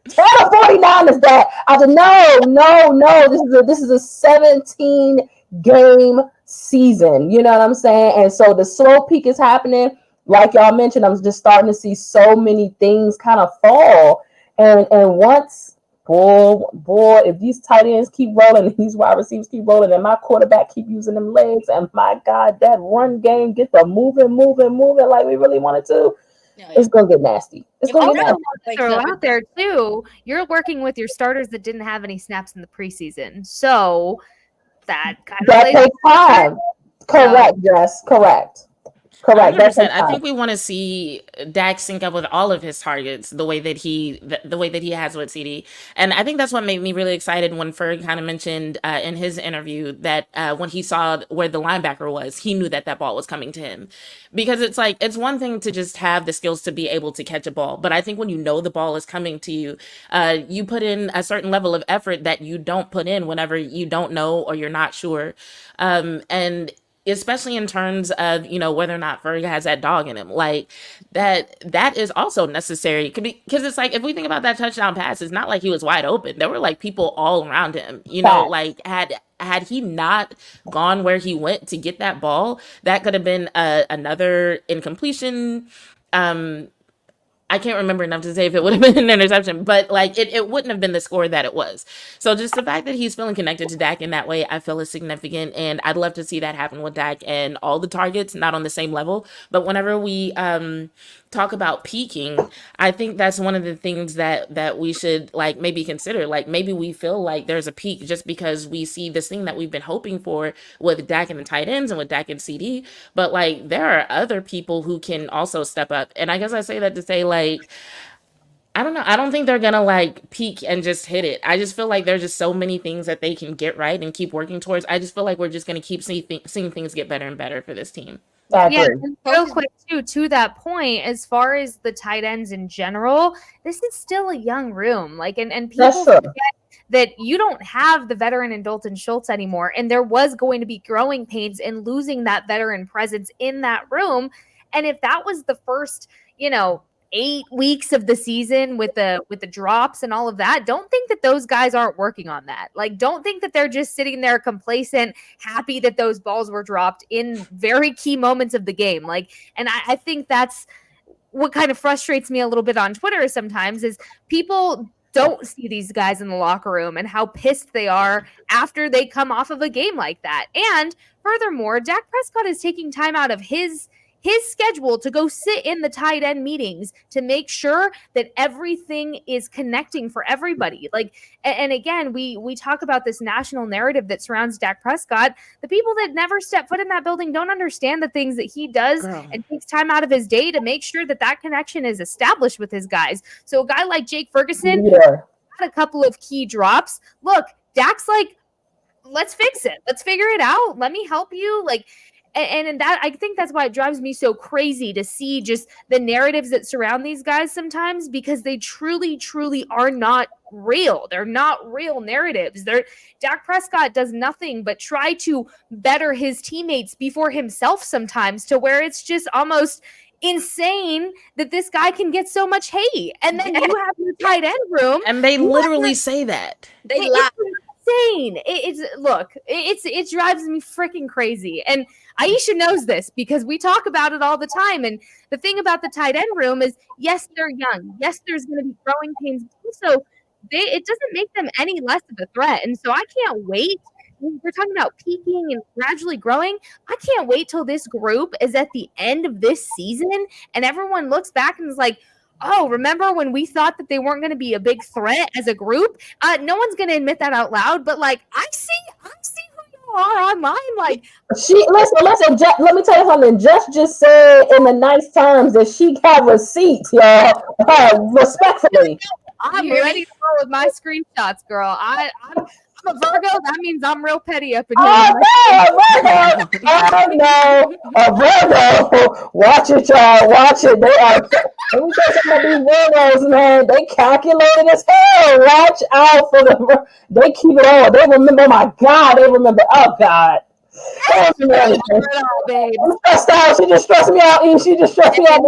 Tell the 49ers that after no, this is a 17 game season, you know what I'm saying? And so the slow peak is happening. like y'all mentioned, I'm just starting to see so many things kind of fall. And once, boy, if these tight ends keep rolling and these wide receivers keep rolling and my quarterback keep using them legs, and my God, that run game gets the moving like we really wanted to, it's gonna get nasty. It's gonna get nasty. Throw out there too. You're working with your starters that didn't have any snaps in the preseason, so that takes time. Correct. Yes. Correct. 100%. I think we want to see Dak sync up with all of his targets the way that he has with CeeDee, and I think that's what made me really excited when Ferg kind of mentioned in his interview that when he saw where the linebacker was, he knew that ball was coming to him, because it's like it's one thing to just have the skills to be able to catch a ball, but I think when you know the ball is coming to you, you put in a certain level of effort that you don't put in whenever you don't know or you're not sure, and especially in terms of, whether or not Ferg has that dog in him, like that is also necessary. Because it's like, if we think about that touchdown pass, it's not like he was wide open. There were like people all around him, like had he not gone where he went to get that ball, that could have been another incompletion. I can't remember enough to say if it would have been an interception, but like it wouldn't have been the score that it was. So just the fact that he's feeling connected to Dak in that way, I feel is significant. And I'd love to see that happen with Dak and all the targets, not on the same level. But whenever we talk about peaking, I think that's one of the things that we should like maybe consider. Like maybe we feel like there's a peak just because we see this thing that we've been hoping for with Dak and the tight ends and with Dak and CeeDee. But like there are other people who can also step up. And I guess I say that to say like, I don't know. I don't think they're going to like peak and just hit it. I just feel like there's just so many things that they can get right and keep working towards. I just feel like we're just going to keep seeing things get better and better for this team. Yeah, and real quick too, to that point, as far as the tight ends in general, this is still a young room. Like, and people forget that you don't have the veteran in Dalton Schultz anymore, and there was going to be growing pains in losing that veteran presence in that room. And if that was the first, 8 weeks of the season with the drops and all of that, don't think that those guys aren't working on that. Like, don't think that they're just sitting there complacent, happy that those balls were dropped in very key moments of the game. Like, and I think that's what kind of frustrates me a little bit on Twitter sometimes is people don't see these guys in the locker room and how pissed they are after they come off of a game like that. And furthermore, Dak Prescott is taking time out of his schedule to go sit in the tight end meetings to make sure that everything is connecting for everybody. Like, and again, we talk about this national narrative that surrounds Dak Prescott. The people that never step foot in that building don't understand the things that he does and takes time out of his day to make sure that connection is established with his guys. So a guy like Jake Ferguson had a couple of key drops. Look, Dak's like, let's fix it. Let's figure it out. Let me help you. Like, and that, I think that's why it drives me so crazy to see just the narratives that surround these guys sometimes, because they truly, truly are not real. They're not real narratives. Dak Prescott does nothing but try to better his teammates before himself sometimes, to where it's just almost insane that this guy can get so much hate. And then you have your tight end room. And they literally say that. They lie. Insane. It drives me freaking crazy. And Iisha knows this because we talk about it all the time. And the thing about the tight end room is, yes, they're young. Yes, there's going to be growing pains. So it doesn't make them any less of a threat. And so I can't wait. We're talking about peaking and gradually growing. I can't wait till this group is at the end of this season and everyone looks back and is like, oh, remember when we thought that they weren't going to be a big threat as a group? No one's going to admit that out loud, but like, I see who you are online. Like, listen. Let me tell you something. Jess just said in the nice terms that she got receipts, y'all. Respectfully. I'm ready to go with my screenshots, girl. I'm a Virgo. That means I'm real petty up in here. A Virgo. Watch it, y'all. Watch it. They are. Let me tell you something about these Virgos, man. They calculated as hell. Watch out for them. They keep it all. They remember. Oh my God. They remember. Oh God. She just stressed me out. She just stressed me out.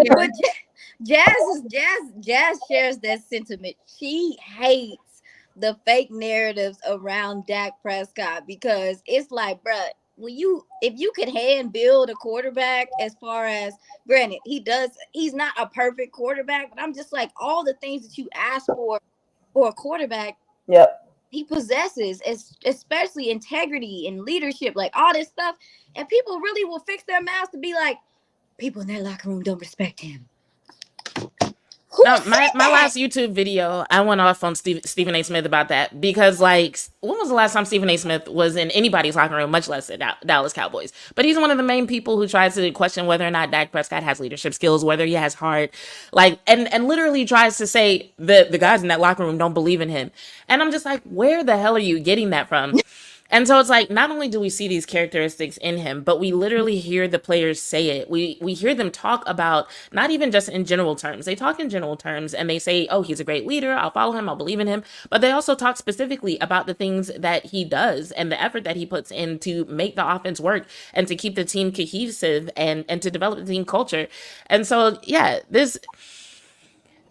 Jazz shares that sentiment. She hates the fake narratives around Dak Prescott because it's like, bruh, if you could hand build a quarterback, as far as, granted, he's not a perfect quarterback, but I'm just like, all the things that you ask for a quarterback, yep, he possesses, especially integrity and leadership, like all this stuff. And people really will fix their mouths to be like, people in that locker room don't respect him. No, my last YouTube video, I went off on Stephen A. Smith about that because, like, when was the last time Stephen A. Smith was in anybody's locker room, much less the Dallas Cowboys? But he's one of the main people who tries to question whether or not Dak Prescott has leadership skills, whether he has heart, like, and literally tries to say the guys in that locker room don't believe in him. And I'm just like, where the hell are you getting that from? And so it's like, not only do we see these characteristics in him, but we literally hear the players say it. We hear them talk about, not even just in general terms. They talk in general terms and they say, oh, he's a great leader. I'll follow him. I'll believe in him. But they also talk specifically about the things that he does and the effort that he puts in to make the offense work and to keep the team cohesive and to develop the team culture. And so, yeah,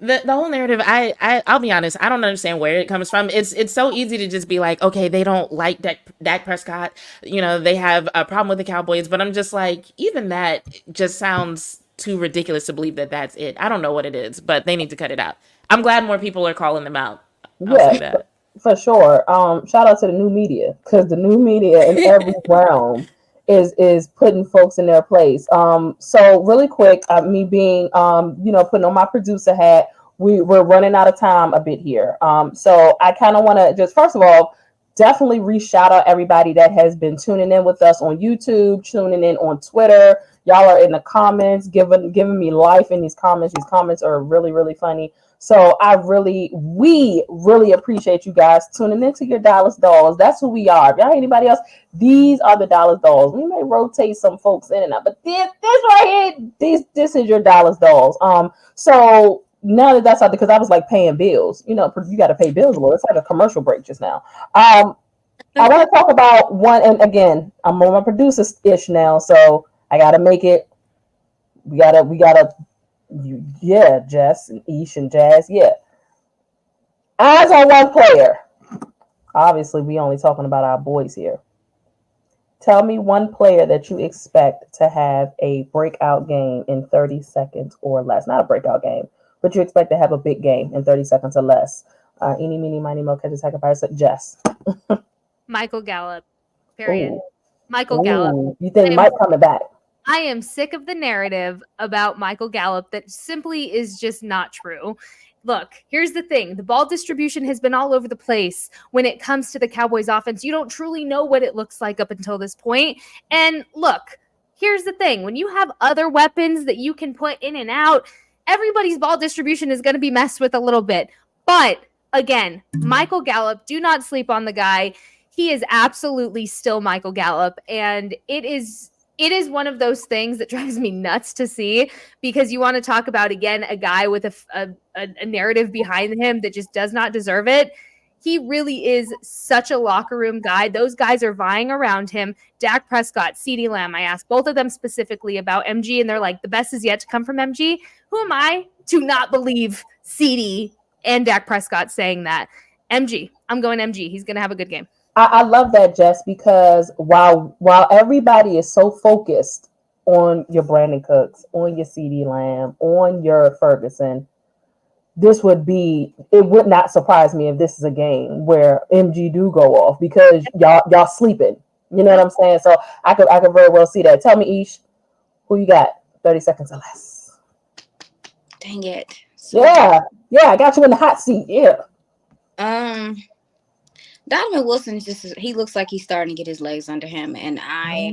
the whole narrative, I'll be honest, I don't understand where it comes from. It's so easy to just be like, okay, they don't like Dak Prescott, they have a problem with the Cowboys, but I'm just like, even that just sounds too ridiculous to believe that that's it. I don't know what it is, but they need to cut it out. I'm glad more people are calling them out. I'll say that. For sure. Shout out to the new media, because the new media in every realm is putting folks in their place. So really quick, me being putting on my producer hat, we're running out of time a bit here. So I kind of want to just, first of all, definitely re-shout out everybody that has been tuning in with us on YouTube, tuning in on Twitter. Y'all are in the comments, giving me life in these comments. These comments are really, really funny. So we really appreciate you guys tuning into your Dallas Dolls. That's who we are. If y'all anybody else, these are the Dallas Dolls. We may rotate some folks in and out, but this right here, this is your Dallas Dolls. So now that's out, because I was like paying bills. You got to pay bills a little. It's like a commercial break just now. I want to talk about one, and again, I'm on my producer-ish now, so I got to make it. We gotta. Yeah, Jess and Iisha and Jazz. Yeah. As on one player, obviously we only talking about our boys here. Tell me one player that you expect to have a breakout game in 30 seconds or less. Not a breakout game, but you expect to have a big game in 30 seconds or less. Eeny, meeny, miny, mo, catch a sacrifice. Jess. Michael Gallup. Period. Ooh. Michael Gallup. You think Mike coming back? I am sick of the narrative about Michael Gallup that simply is just not true. Look, here's the thing. The ball distribution has been all over the place when it comes to the Cowboys offense. You don't truly know what it looks like up until this point. And look, here's the thing. When you have other weapons that you can put in and out, everybody's ball distribution is going to be messed with a little bit. But again, Michael Gallup, do not sleep on the guy. He is absolutely still Michael Gallup. And it is one of those things that drives me nuts to see, because you want to talk about, again, a guy with a narrative behind him that just does not deserve it. He really is such a locker room guy. Those guys are vying around him. Dak Prescott, CeeDee Lamb, I asked both of them specifically about MG, and they're like, the best is yet to come from MG. Who am I to not believe CeeDee and Dak Prescott saying that? MG. I'm going MG. He's going to have a good game. I love that, Jess, because while everybody is so focused on your Brandon Cooks, on your CeeDee Lamb, on your Ferguson, it would not surprise me if this is a game where MG do go off, because y'all sleeping. You know what I'm saying? So I could very well see that. Tell me, Ish, who you got? 30 seconds or less. Dang it. Yeah, I got you in the hot seat. Yeah. Donovan Wilson he looks like he's starting to get his legs under him, and I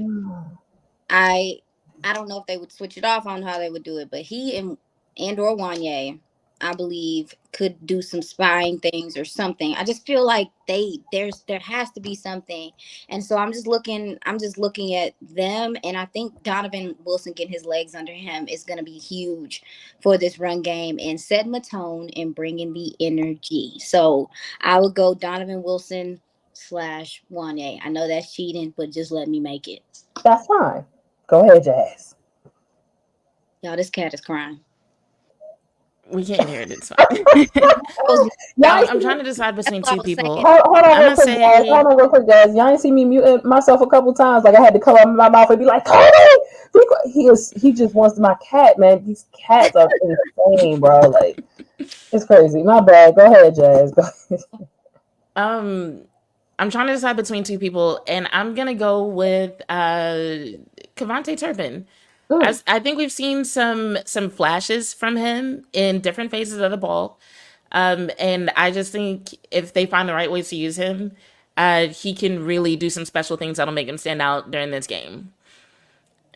don't know if they would switch it off. I don't know how they would do it, but he and or Wanye, I believe, could do some spying things or something. I just feel like there has to be something, and so I'm just looking at them, and I think Donovan Wilson getting his legs under him is going to be huge for this run game and setting the tone and bringing the energy. So I would go Donovan Wilson / Wanye. I know that's cheating, but just let me make it. That's fine. Go ahead, Jazz. Y'all, this cat is crying. We can't hear it. It's fine. I'm trying to decide between two people. Hold on real quick, guys. Y'all ain't see me muting myself a couple times. Like I had to cover my mouth and be like, Cody! He just wants my cat, man. These cats are insane, bro. Like it's crazy. My bad. Go ahead, Jazz. Go ahead. I'm trying to decide between two people, and I'm gonna go with Kevontae Turpin. I think we've seen some flashes from him in different phases of the ball. And I just think if they find the right ways to use him, he can really do some special things that'll make him stand out during this game.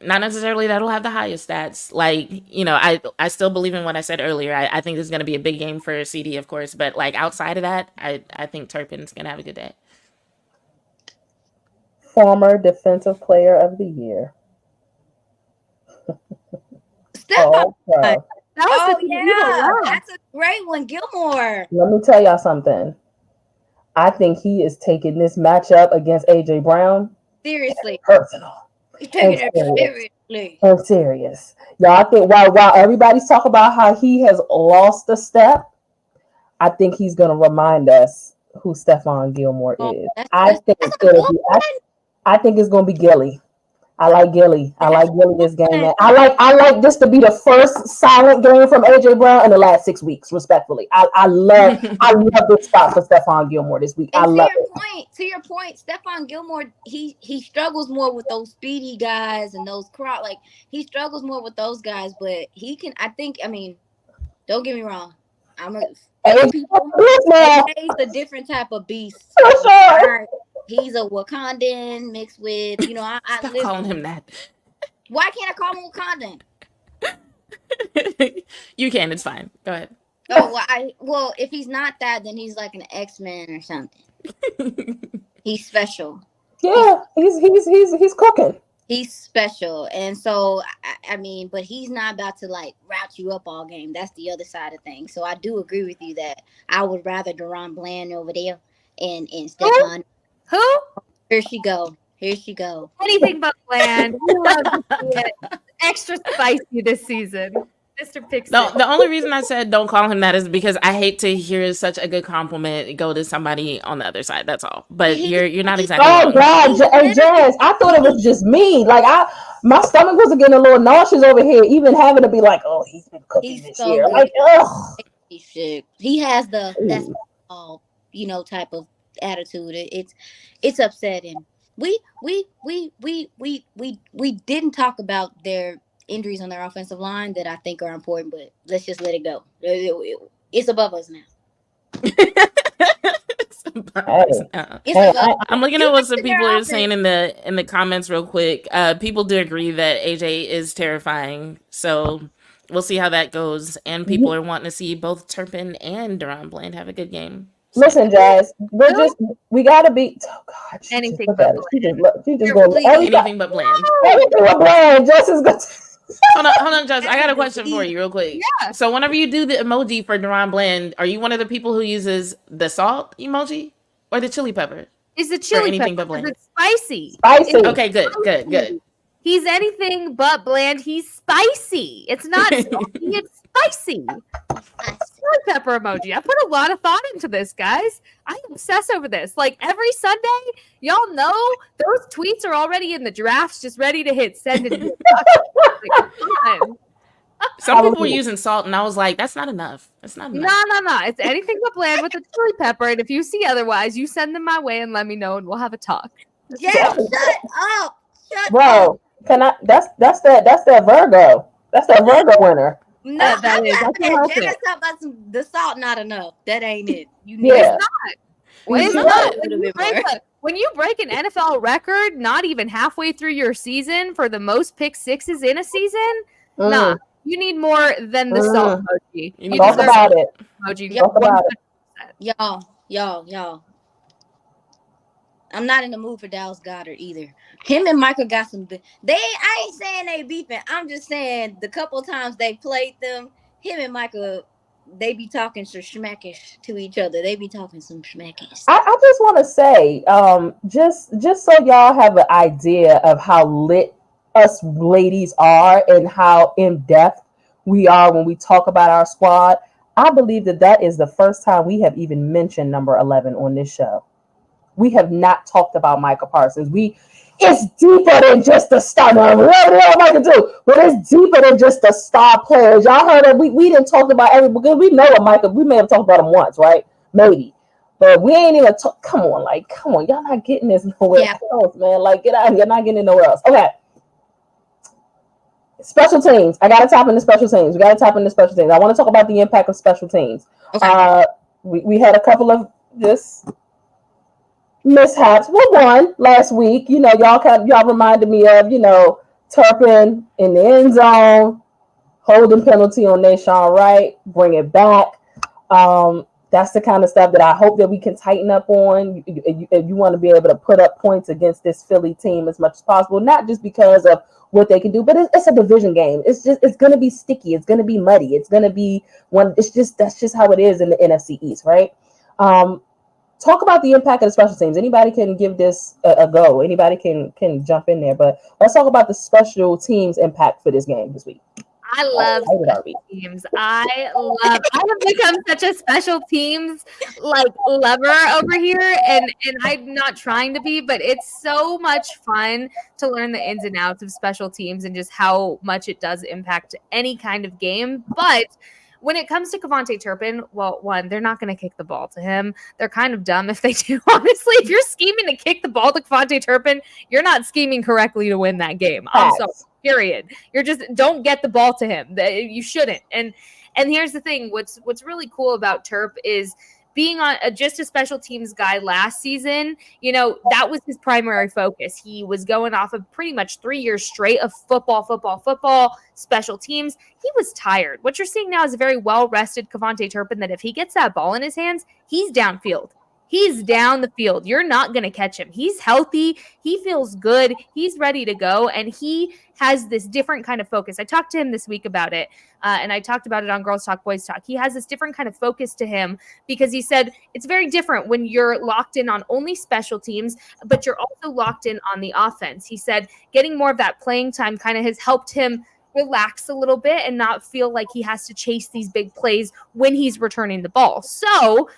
Not necessarily that'll have the highest stats. Like, I still believe in what I said earlier. I think this is going to be a big game for CeeDee, of course. But, like, outside of that, I think Turpin's going to have a good day. Former Defensive Player of the Year. Oh, yeah. That's a great one, Gilmore. Let me tell y'all something. I think he is taking this matchup against AJ Brown seriously. Personal. He's taking it seriously. I'm serious. Y'all, I think while everybody's talking about how he has lost a step, I think he's going to remind us who Stephon Gilmore is. I think it's going to be Gilly. I like Gilly. I like Gilly this game. I like this to be the first silent game from AJ Brown in the last 6 weeks. Respectfully, I love this spot for Stephon Gilmore this week. And to your point, Stephon Gilmore he struggles more with those speedy guys and those he struggles more with those guys, but he can. Don't get me wrong. He's a different type of beast. Sure. He's a Wakandan mixed with, Stop calling him that. Why can't I call him Wakandan? You can. It's fine. Go ahead. Well, if he's not that, then he's like an X-Men or something. He's special. Yeah, he's cooking. He's special, and so but he's not about to route you up all game. That's the other side of things. So I do agree with you that I would rather DaRon Bland over there and Stephon. Who? Here she go. Anything but Bland. Extra spicy this season. Mr. Pixie. No, the only reason I said don't call him that is because I hate to hear such a good compliment go to somebody on the other side. That's all. But you're not exactly. Oh God, hey Jazz, I thought it was just me. My stomach was getting a little nauseous over here, even having to be like, oh, he's been cooking this year. Like, ugh. He has that's all type of attitude. It's upsetting. We didn't talk about their injuries on their offensive line that I think are important, but let's just let it go. It's above us now. I'm looking at what some people are saying in the comments real quick. People do agree that AJ is terrifying, so we'll see how that goes. And people are wanting to see both Turpin and DaRon Bland have a good game. Listen, Jazz, we gotta be. Oh God, anything but Bland. Anything but Bland. Anything but Bland. Just as good. Hold on, Jess. I got a question for you, real quick. Yeah. So, whenever you do the emoji for DaRon Bland, are you one of the people who uses the salt emoji or the chili pepper? It's the chili anything pepper. But Bland. It's spicy. Okay, good. He's anything but Bland. He's spicy. It's not salty, it's spicy. Chili pepper emoji. I put a lot of thought into this, guys. I obsess over this. Every Sunday, y'all know those tweets are already in the drafts, just ready to hit send and Some people were using salt, and I was like, that's not enough. That's not enough. No. It's anything but Bland with the chili pepper. And if you see otherwise, you send them my way and let me know, and we'll have a talk. Yeah, shut up. Bro, can I? That's that Virgo. That's that Virgo winner. No, that is. I can't help it. About the salt not enough. That ain't it. Yeah. It's not. When you break an NFL record, not even halfway through your season for the most pick sixes in a season, nah, you need more than the salt emoji. Talk about it. Emoji. Talk about it. Y'all. I'm not in the mood for Dallas Goedert either. Him and Micah got some. I ain't saying they beefing. I'm just saying the couple of times they played them, him and Micah, they be talking some schmackish to each other. They be talking some schmackish. I just want to say, just so y'all have an idea of how lit us ladies are and how in depth we are when we talk about our squad. I believe that is the first time we have even mentioned number 11 on this show. We have not talked about Micah Parsons. It's deeper than just a star. Whatever the hell Micah do, but it's deeper than just a star player. Y'all heard that we didn't talk about because we know what Micah. We may have talked about him once, right? Maybe, but we ain't even talk. Come on, y'all not getting this nowhere else, man. Like, get out of here, not getting it nowhere else. Okay. Special teams. I gotta tap into special teams. We gotta tap into special teams. I want to talk about the impact of special teams. Okay. We had a couple of just mishaps. We won last week. Y'all reminded me of, Turpin in the end zone, holding penalty on Nashawn Wright, bring it back. That's the kind of stuff that I hope that we can tighten up on. You want to be able to put up points against this Philly team as much as possible, not just because of what they can do, but it's a division game. It's going to be sticky. It's going to be muddy. It's going to be that's just how it is in the NFC East, right? Talk about the impact of the special teams. Anybody can give this a go. Anybody can jump in there, but let's talk about the special teams impact for this game this week. I love special teams. I have become such a special teams lover over here, and I'm not trying to be, but it's so much fun to learn the ins and outs of special teams and just how much it does impact any kind of game. But when it comes to KaVontae Turpin, well, one, they're not going to kick the ball to him. They're kind of dumb if they do. Honestly, if you're scheming to kick the ball to KaVontae Turpin, you're not scheming correctly to win that game. I'm sorry. Period. You're just don't get the ball to him. You shouldn't. And here's the thing. What's really cool about Turp is being on just a special teams guy last season. That was his primary focus. He was going off of pretty much 3 years straight of football, special teams. He was tired. What you're seeing now is a very well-rested KaVontae Turpin that if he gets that ball in his hands, he's downfield. He's down the field. You're not going to catch him. He's healthy. He feels good. He's ready to go. And he has this different kind of focus. I talked to him this week about it, and I talked about it on Girls Talk, Boys Talk. He has this different kind of focus to him because he said it's very different when you're locked in on only special teams, but you're also locked in on the offense. He said getting more of that playing time kind of has helped him relax a little bit and not feel like he has to chase these big plays when he's returning the ball. So,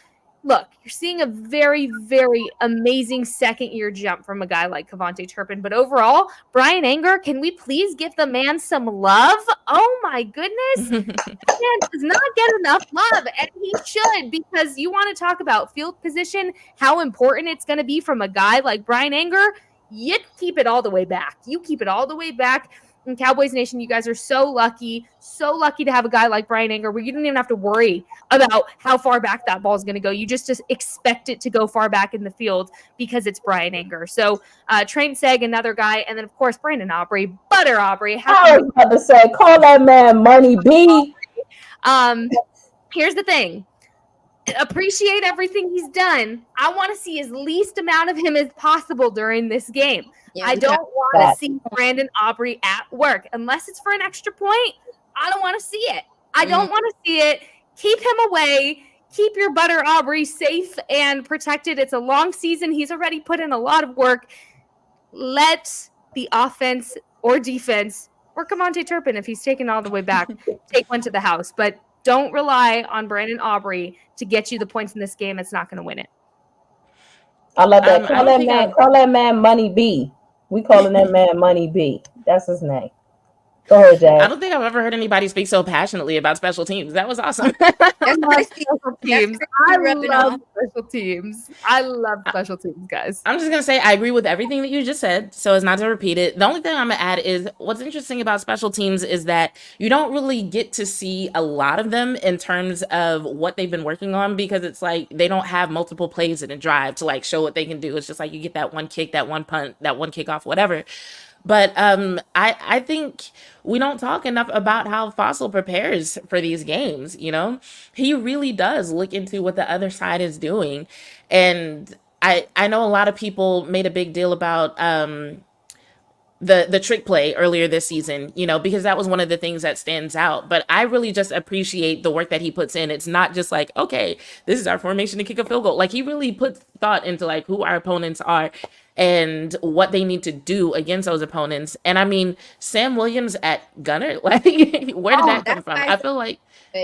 look, you're seeing a very, very amazing second-year jump from a guy like KaVontae Turpin. But overall, Bryan Anger, can we please give the man some love? Oh, my goodness. Man does not get enough love, and he should, because you want to talk about field position, how important it's going to be from a guy like Bryan Anger. You keep it all the way back. You keep it all the way back. In Cowboys Nation, you guys are so lucky to have a guy like Bryan Anger where you don't even have to worry about how far back that ball is going to go. You just expect it to go far back in the field because it's Bryan Anger. So Trent Seg, another guy, and then, of course, Brandon Aubrey, Butter Aubrey. I was about to say, call that man Money B. Here's the thing. Appreciate everything he's done. I want to see as least amount of him as possible during this game. Yeah, I don't want to see Brandon Aubrey at work. Unless it's for an extra point, I don't want to see it. I don't want to see it. Keep him away. Keep your Butter Aubrey safe and protected. It's a long season. He's already put in a lot of work. Let the offense or defense, or KaVontae Turpin, if he's taken all the way back, take one to the house. But don't rely on Brandon Aubrey to get you the points in this game. It's not going to win it. I love that. Call that man Money B. We calling that man Money B. That's his name. Go ahead, Jay. I don't think I've ever heard anybody speak so passionately about special teams. That was awesome. I love special teams. I love special teams, guys. I'm just going to say I agree with everything that you just said, so as not to repeat it. The only thing I'm going to add is what's interesting about special teams is that you don't really get to see a lot of them in terms of what they've been working on, because it's like they don't have multiple plays in a drive to like show what they can do. It's just like you get that one kick, that one punt, that one kickoff, whatever. But I think we don't talk enough about how Fossil prepares for these games. He really does look into what the other side is doing. And I know a lot of people made a big deal about the trick play earlier this season, because that was one of the things that stands out. But I really just appreciate the work that he puts in. It's not just like, okay, this is our formation to kick a field goal. Like, he really puts thought into like who our opponents are and what they need to do against those opponents. And I mean, Sam Williams at gunner, like, where did that come from? I feel like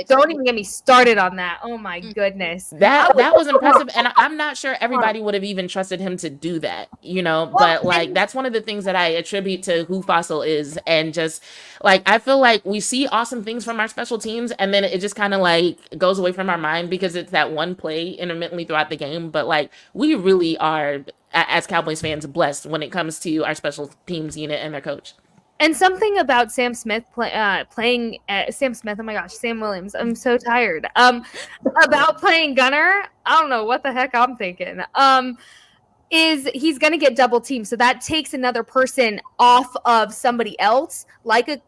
don't even get me started on that. Oh my goodness. That was impressive. And I'm not sure everybody would have even trusted him to do that, you know, but like that's one of the things that I attribute to who Fossil is. And just like I feel like we see awesome things from our special teams and then it just kind of like goes away from our mind because it's that one play intermittently throughout the game. But like we really are, as Cowboys fans, blessed when it comes to our special teams unit and their coach. And something about Sam Smith playing Sam Smith. Oh my gosh, Sam Williams. I'm so tired. About playing gunner. I don't know what the heck I'm thinking. Is he's going to get double teamed, so that takes another person off of somebody else, like a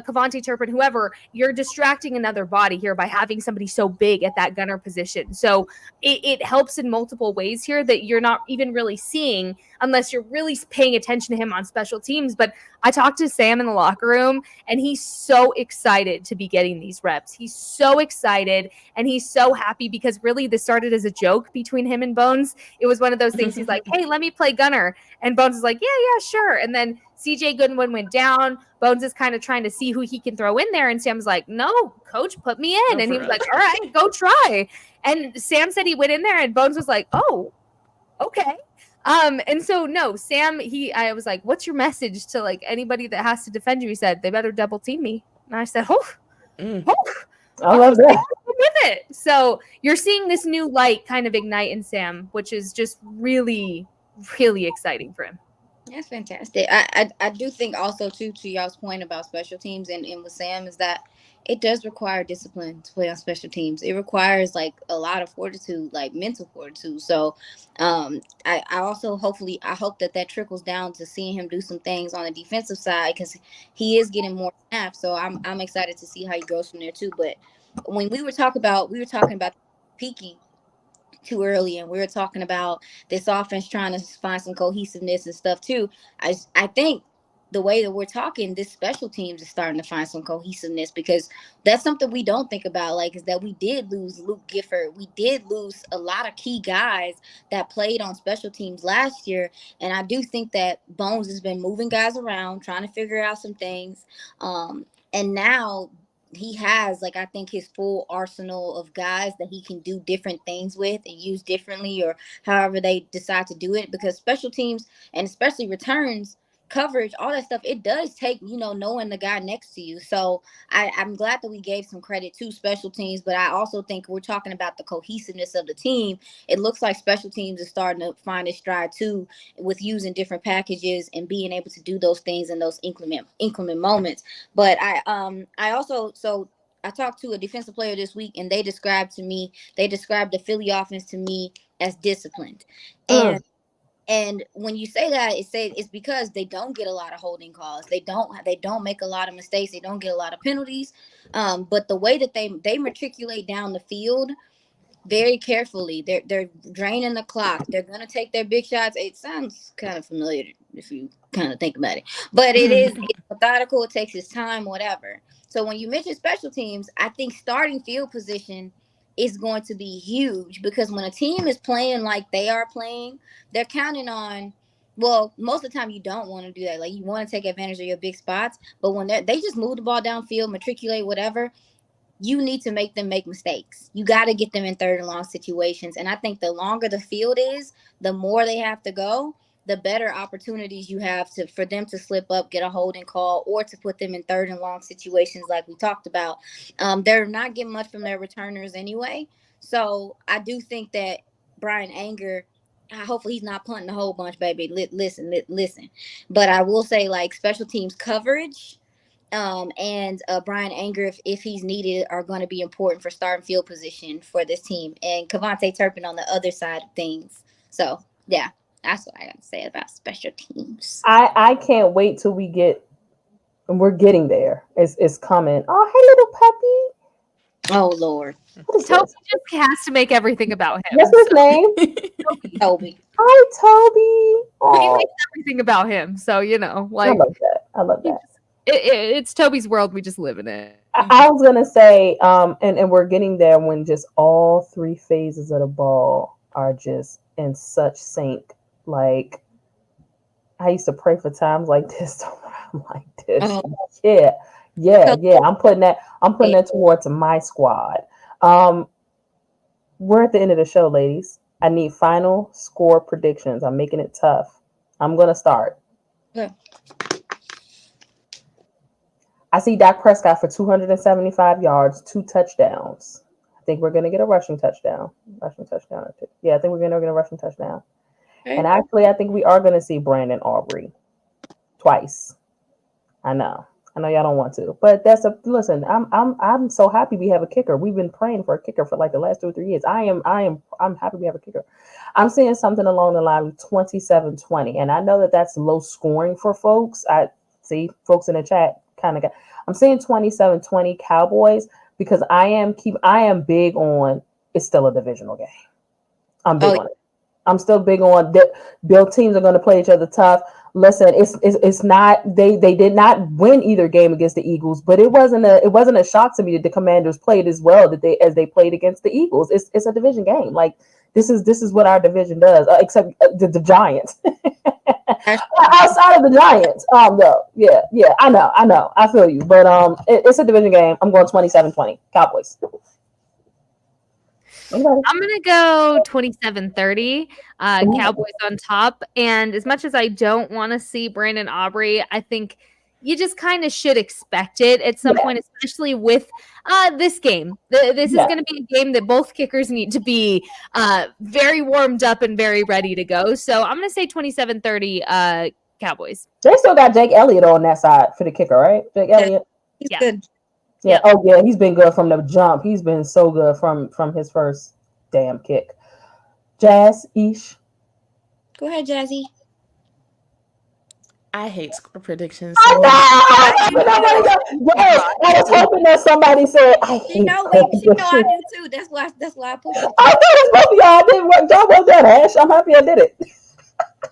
Kavonte Turpin, whoever. You're distracting another body here by having somebody so big at that gunner position. So it helps in multiple ways here that you're not even really seeing unless you're really paying attention to him on special teams. But I talked to Sam in the locker room, and he's so excited to be getting these reps. He's so excited, and he's so happy because really this started as a joke between him and Bones. It was one of those things. He's like, hey, let me play gunner. And Bones is like, yeah, sure. And then CJ Goodwin went down. Bones is kind of trying to see who he can throw in there. And Sam's like, no, coach, put me in. And he was like, all right, go try. And Sam said he went in there, and Bones was like, oh, okay. And so no, Sam, I was like, what's your message to like anybody that has to defend you? He said, they better double team me. And I said, I love that. With it. So you're seeing this new light kind of ignite in Sam, which is just really, really exciting for him. That's fantastic. I do think also too, to y'all's point about special teams and with Sam, is that it does require discipline to play on special teams. It requires like a lot of fortitude, like mental fortitude. So I also I hope that trickles down to seeing him do some things on the defensive side because he is getting more snaps. So I'm excited to see how he goes from there too. But when we were talking about peaking too early, and we were talking about this offense trying to find some cohesiveness and stuff too. I think the way that we're talking, this special teams is starting to find some cohesiveness because that's something we don't think about, like, is that we did lose Luke Gifford. We did lose a lot of key guys that played on special teams last year. And I do think that Bones has been moving guys around, trying to figure out some things. And now he has, like, I think his full arsenal of guys that he can do different things with and use differently or however they decide to do it, because special teams and especially returns, coverage, all that stuff, it does take, knowing the guy next to you. So I'm glad that we gave some credit to special teams, but I also think we're talking about the cohesiveness of the team. It looks like special teams is starting to find its stride too with using different packages and being able to do those things in those increment moments. But I talked to a defensive player this week, and they described the Philly offense to me as disciplined. And when you say that, it's because they don't get a lot of holding calls. They don't make a lot of mistakes. They don't get a lot of penalties. But the way that they matriculate down the field very carefully, they're draining the clock. They're gonna take their big shots. It sounds kind of familiar if you kind of think about it, but it's methodical. It takes its time, whatever. So when you mention special teams, I think starting field position is going to be huge, because when a team is playing like they are playing, they're counting on, well, most of the time you don't want to do that. Like, you want to take advantage of your big spots, but when they just move the ball downfield, matriculate, whatever, you need to make them make mistakes. You got to get them in third and long situations. And I think the longer the field is, the more they have to go, the better opportunities you have for them to slip up, get a holding call, or to put them in third and long situations like we talked about. They're not getting much from their returners anyway. So I do think that Brian Anger, hopefully he's not punting a whole bunch, baby. Listen. But I will say, like, special teams coverage and Brian Anger, if he's needed, are going to be important for starting field position for this team. And Kavonte Turpin on the other side of things. So, yeah. That's what I got to say about special teams. I can't wait till and we're getting there. It's coming. Oh, hey, Oh, little puppy. Lord. Toby just has to make everything about him. What's his name? Toby. Hi, Toby. He makes everything about him. So, like, I love that. It's Toby's world. We just live in it. I was going to say, and we're getting there when just all three phases of the ball are just in such sync. Like, I used to pray for times like this. I'm like this. Oh. Yeah. I'm putting that towards my squad. We're at the end of the show, ladies. I need final score predictions. I'm making it tough. I'm gonna start. Okay. I see Dak Prescott for 275 yards, 2 touchdowns. I think we're gonna get a rushing touchdown. Or two. Yeah, I think we're gonna get a rushing touchdown. Okay. And actually, I think we are gonna see Brandon Aubrey twice. I know y'all don't want to, but listen. I'm so happy we have a kicker. We've been praying for a kicker for like the last 2 or 3 years. I'm happy we have a kicker. I'm seeing something along the line of 27-20, and I know that's low scoring for folks. I see folks in the chat kind of got. I'm saying 27-20 Cowboys because I am big on it's still a divisional game. I'm big on it. I'm still big on both teams are going to play each other tough. Listen, it's not they did not win either game against the Eagles, but it wasn't a shock to me that the Commanders played as well as they played against the Eagles. It's a division game. Like this is what our division does, except the Giants. Outside of the Giants, no, yeah, I know, I feel you, but it's a division game. I'm going 27-20 Cowboys. I'm going to go 27-30, Cowboys on top. And as much as I don't want to see Brandon Aubrey, I think you just kind of should expect it at some point, especially with this game. This is going to be a game that both kickers need to be very warmed up and very ready to go. So I'm going to say 27-30 Cowboys. They still got Jake Elliott on that side for the kicker, right? Jake Elliott? He's good. Yeah. Oh, yeah. He's been good from the jump. He's been so good from his first damn kick. Jazz, Ish. Go ahead, Jazzy. I hate score predictions. So I was hoping that somebody said, I hate she know I do too. That's why I put it. I thought it was both of y'all. Didn't work. Y'all wrote that, Ash. I'm happy I did it.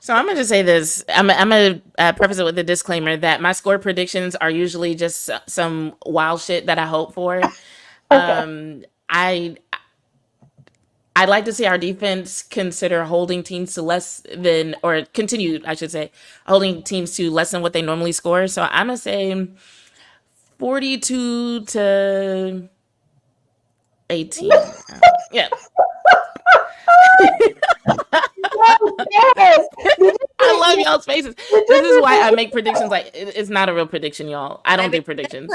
So I'm going to say this. I'm going to preface it with a disclaimer that my score predictions are usually just some wild shit that I hope for. Okay. I'd like to see our defense consider holding teams to less than, or continue, I should say, holding teams to less than what they normally score. So I'm going to say 42-18. Yeah. I love y'all's faces. This is why I make predictions. Like it's not a real prediction, y'all. I don't do predictions.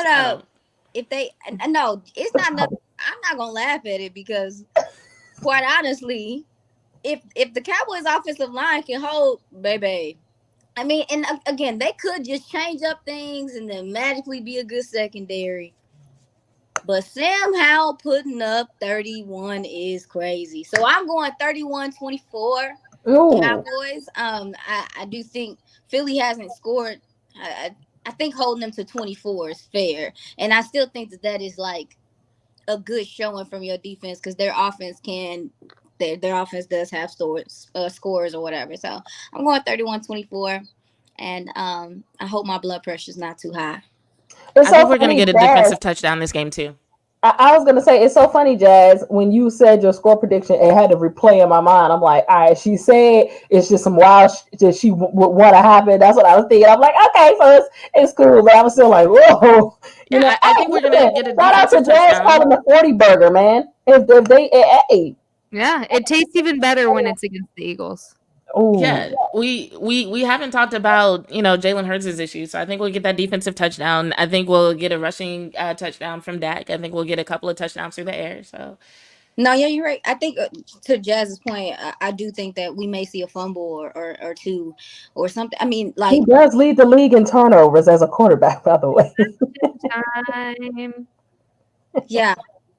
If they no, it's not nothing. I'm not gonna laugh at it because, quite honestly, if the Cowboys' offensive line can hold, baby, I mean, and again, they could just change up things and then magically be a good secondary. But Sam Howell putting up 31 is crazy. So I'm going 31-24 Cowboys. I do think Philly hasn't scored. I think holding them to 24 is fair. And I still think that is like a good showing from your defense because their offense their offense does have scores or whatever. So I'm going 31-24. And I hope my blood pressure is not too high. I think we're going to get a defensive touchdown this game, too. I was going to say, it's so funny, Jazz, when you said your score prediction, it had to replay in my mind. I'm like, all right, she said it's just some wild shit she would want to happen. That's what I was thinking. I'm like, okay, so it's cool. But I was still like, whoa. You know, I think we're going to get a defensive touchdown. Shout out to Jazz calling the 40 burger, man. If they ate. Yeah, it tastes even better when it's against the Eagles. Ooh. Yeah, we haven't talked about, JalenHurts' issues. So I think we'll get that defensive touchdown. I think we'll get a rushing touchdown from Dak. I think we'll get a couple of touchdowns through the air. So, no, yeah, you're right. I think to Jazz's point, I do think that we may see a fumble or two or something. I mean, like he does lead the league in turnovers as a quarterback, by the way. Yeah.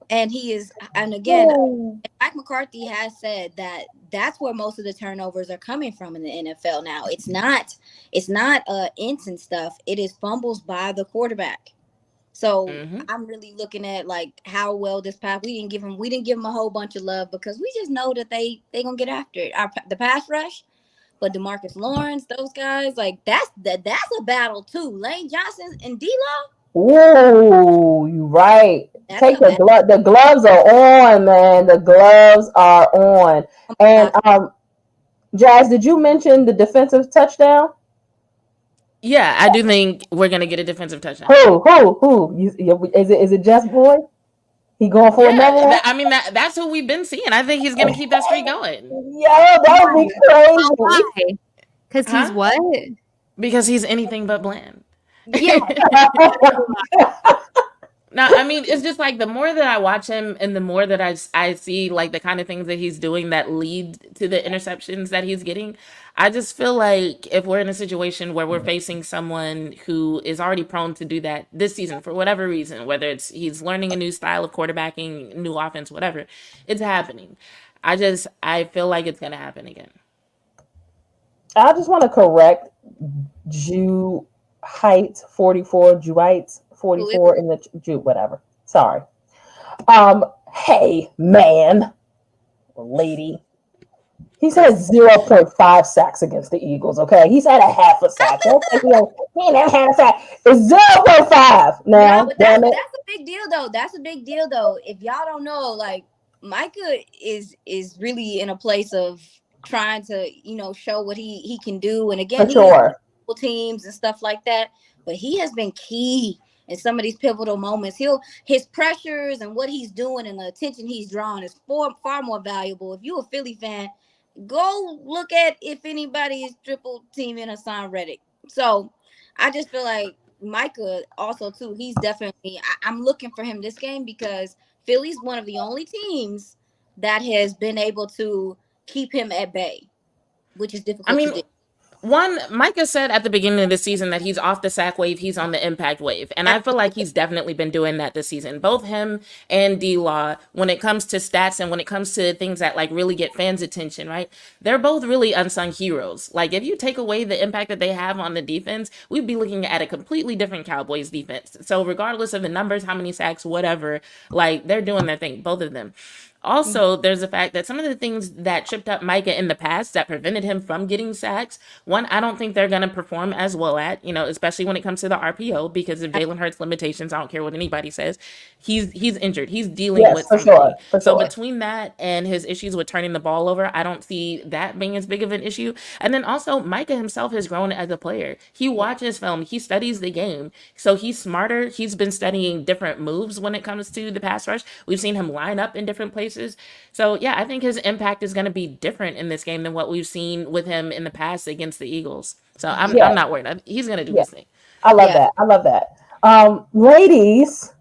And he is, and again, Mike McCarthy has said that that's where most of the turnovers are coming from in the NFL now. It's not ints and stuff. It is fumbles by the quarterback. So I'm really looking at like how well this pass. We didn't give him a whole bunch of love because we just know that they gonna get after it. The pass rush, but DeMarcus Lawrence, those guys, like that's a battle too. Lane Johnson and D-Law. Ooh, you right. Take the glove. The gloves are on, man. The gloves are on. And Jazz, did you mention the defensive touchdown? Yeah, I do think we're gonna get a defensive touchdown. Who? Is it Jess Boy? He going for another one? I mean that's who we've been seeing. I think he's gonna keep that streak going. Yo, that would be crazy. Why? Because he's what? Because he's anything but bland. Yeah. No, I mean, it's just like the more that I watch him and the more that I see like the kind of things that he's doing that lead to the interceptions that he's getting, I just feel like if we're in a situation where we're facing someone who is already prone to do that this season for whatever reason, whether it's he's learning a new style of quarterbacking, new offense, whatever, it's happening. I feel like it's gonna happen again. I just want to correct Jew height 44, Jew height 44 in the Jew, whatever. Sorry. Hey, man, lady. He's had 0.5 sacks against the Eagles, okay? He's had a half a sack. He ain't had half a sack. It's 0.5 now. No, that's a big deal, though. That's a big deal, though. If y'all don't know, like, Micah is really in a place of trying to, show what he can do. And again, for sure, teams and stuff like that. But he has been key in some of these pivotal moments. His pressures and what he's doing and the attention he's drawn is far more valuable. If you're a Philly fan, go look at if anybody is triple teaming Hassan Reddick. So I just feel like Micah also too, he's definitely, I'm looking for him this game because Philly's one of the only teams that has been able to keep him at bay, which is difficult to do. One, Micah said at the beginning of the season that he's off the sack wave, he's on the impact wave. And I feel like he's definitely been doing that this season. Both him and D-Law, when it comes to stats and when it comes to things that like really get fans' attention, right? They're both really unsung heroes. Like if you take away the impact that they have on the defense, we'd be looking at a completely different Cowboys defense. So regardless of the numbers, how many sacks, whatever, like they're doing their thing, both of them. Also, there's the fact that some of the things that tripped up Micah in the past that prevented him from getting sacks, one, I don't think they're going to perform as well at, especially when it comes to the RPO, because of JalenHurts limitations. I don't care what anybody says. He's injured. He's dealing with something. So between that and his issues with turning the ball over, I don't see that being as big of an issue. And then also, Micah himself has grown as a player. He watches film. He studies the game. So he's smarter. He's been studying different moves when it comes to the pass rush. We've seen him line up in different places. So, yeah, I think his impact is going to be different in this game than what we've seen with him in the past against the Eagles. So I'm not worried. He's going to do his thing. I love that. Ladies,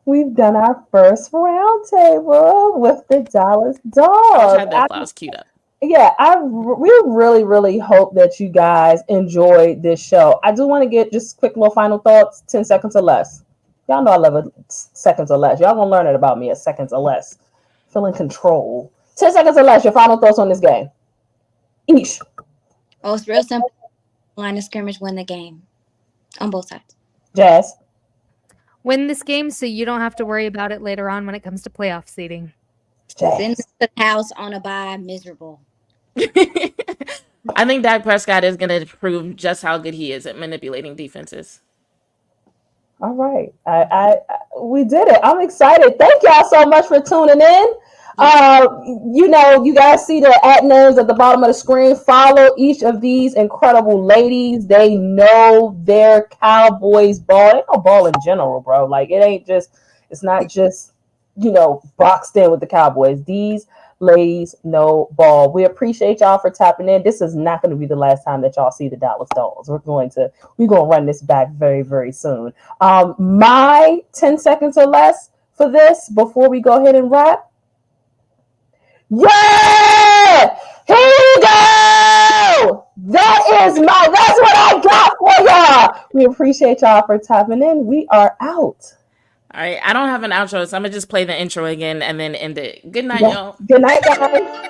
we've done our first round table with the Dallas Dogs. I had that applause queued up. Yeah, we really, really hope that you guys enjoyed this show. I do want to get just quick little final thoughts, 10 seconds or less. Y'all know I love it seconds or less. Y'all gonna learn it about me at seconds or less. Feel in control. 10 seconds or less. Your final thoughts on this game. Iisha. Oh, it's real simple. Line of scrimmage, win the game. On both sides. Jess. Win this game so you don't have to worry about it later on when it comes to playoff seeding. Then the house on a bye, miserable. I think Dak Prescott is going to prove just how good he is at manipulating defenses. All right. We did it. I'm excited. Thank y'all so much for tuning in. You guys see the @ names at the bottom of the screen. Follow each of these incredible ladies. They know their Cowboys ball. It ain't no ball in general, bro. Like it's not just, boxed in with the Cowboys. These ladies know ball. We appreciate y'all for tapping in. This is not going to be the last time that y'all see the Dallas Dogs. We're going to run this back very, very soon. My 10 seconds or less for this before we go ahead and wrap. Yeah! Here you go! That's what I got for y'all. We appreciate y'all for tapping in. We are out. All right, I don't have an outro, so I'm going to just play the intro again and then end it. Good night, y'all. Good night, guys.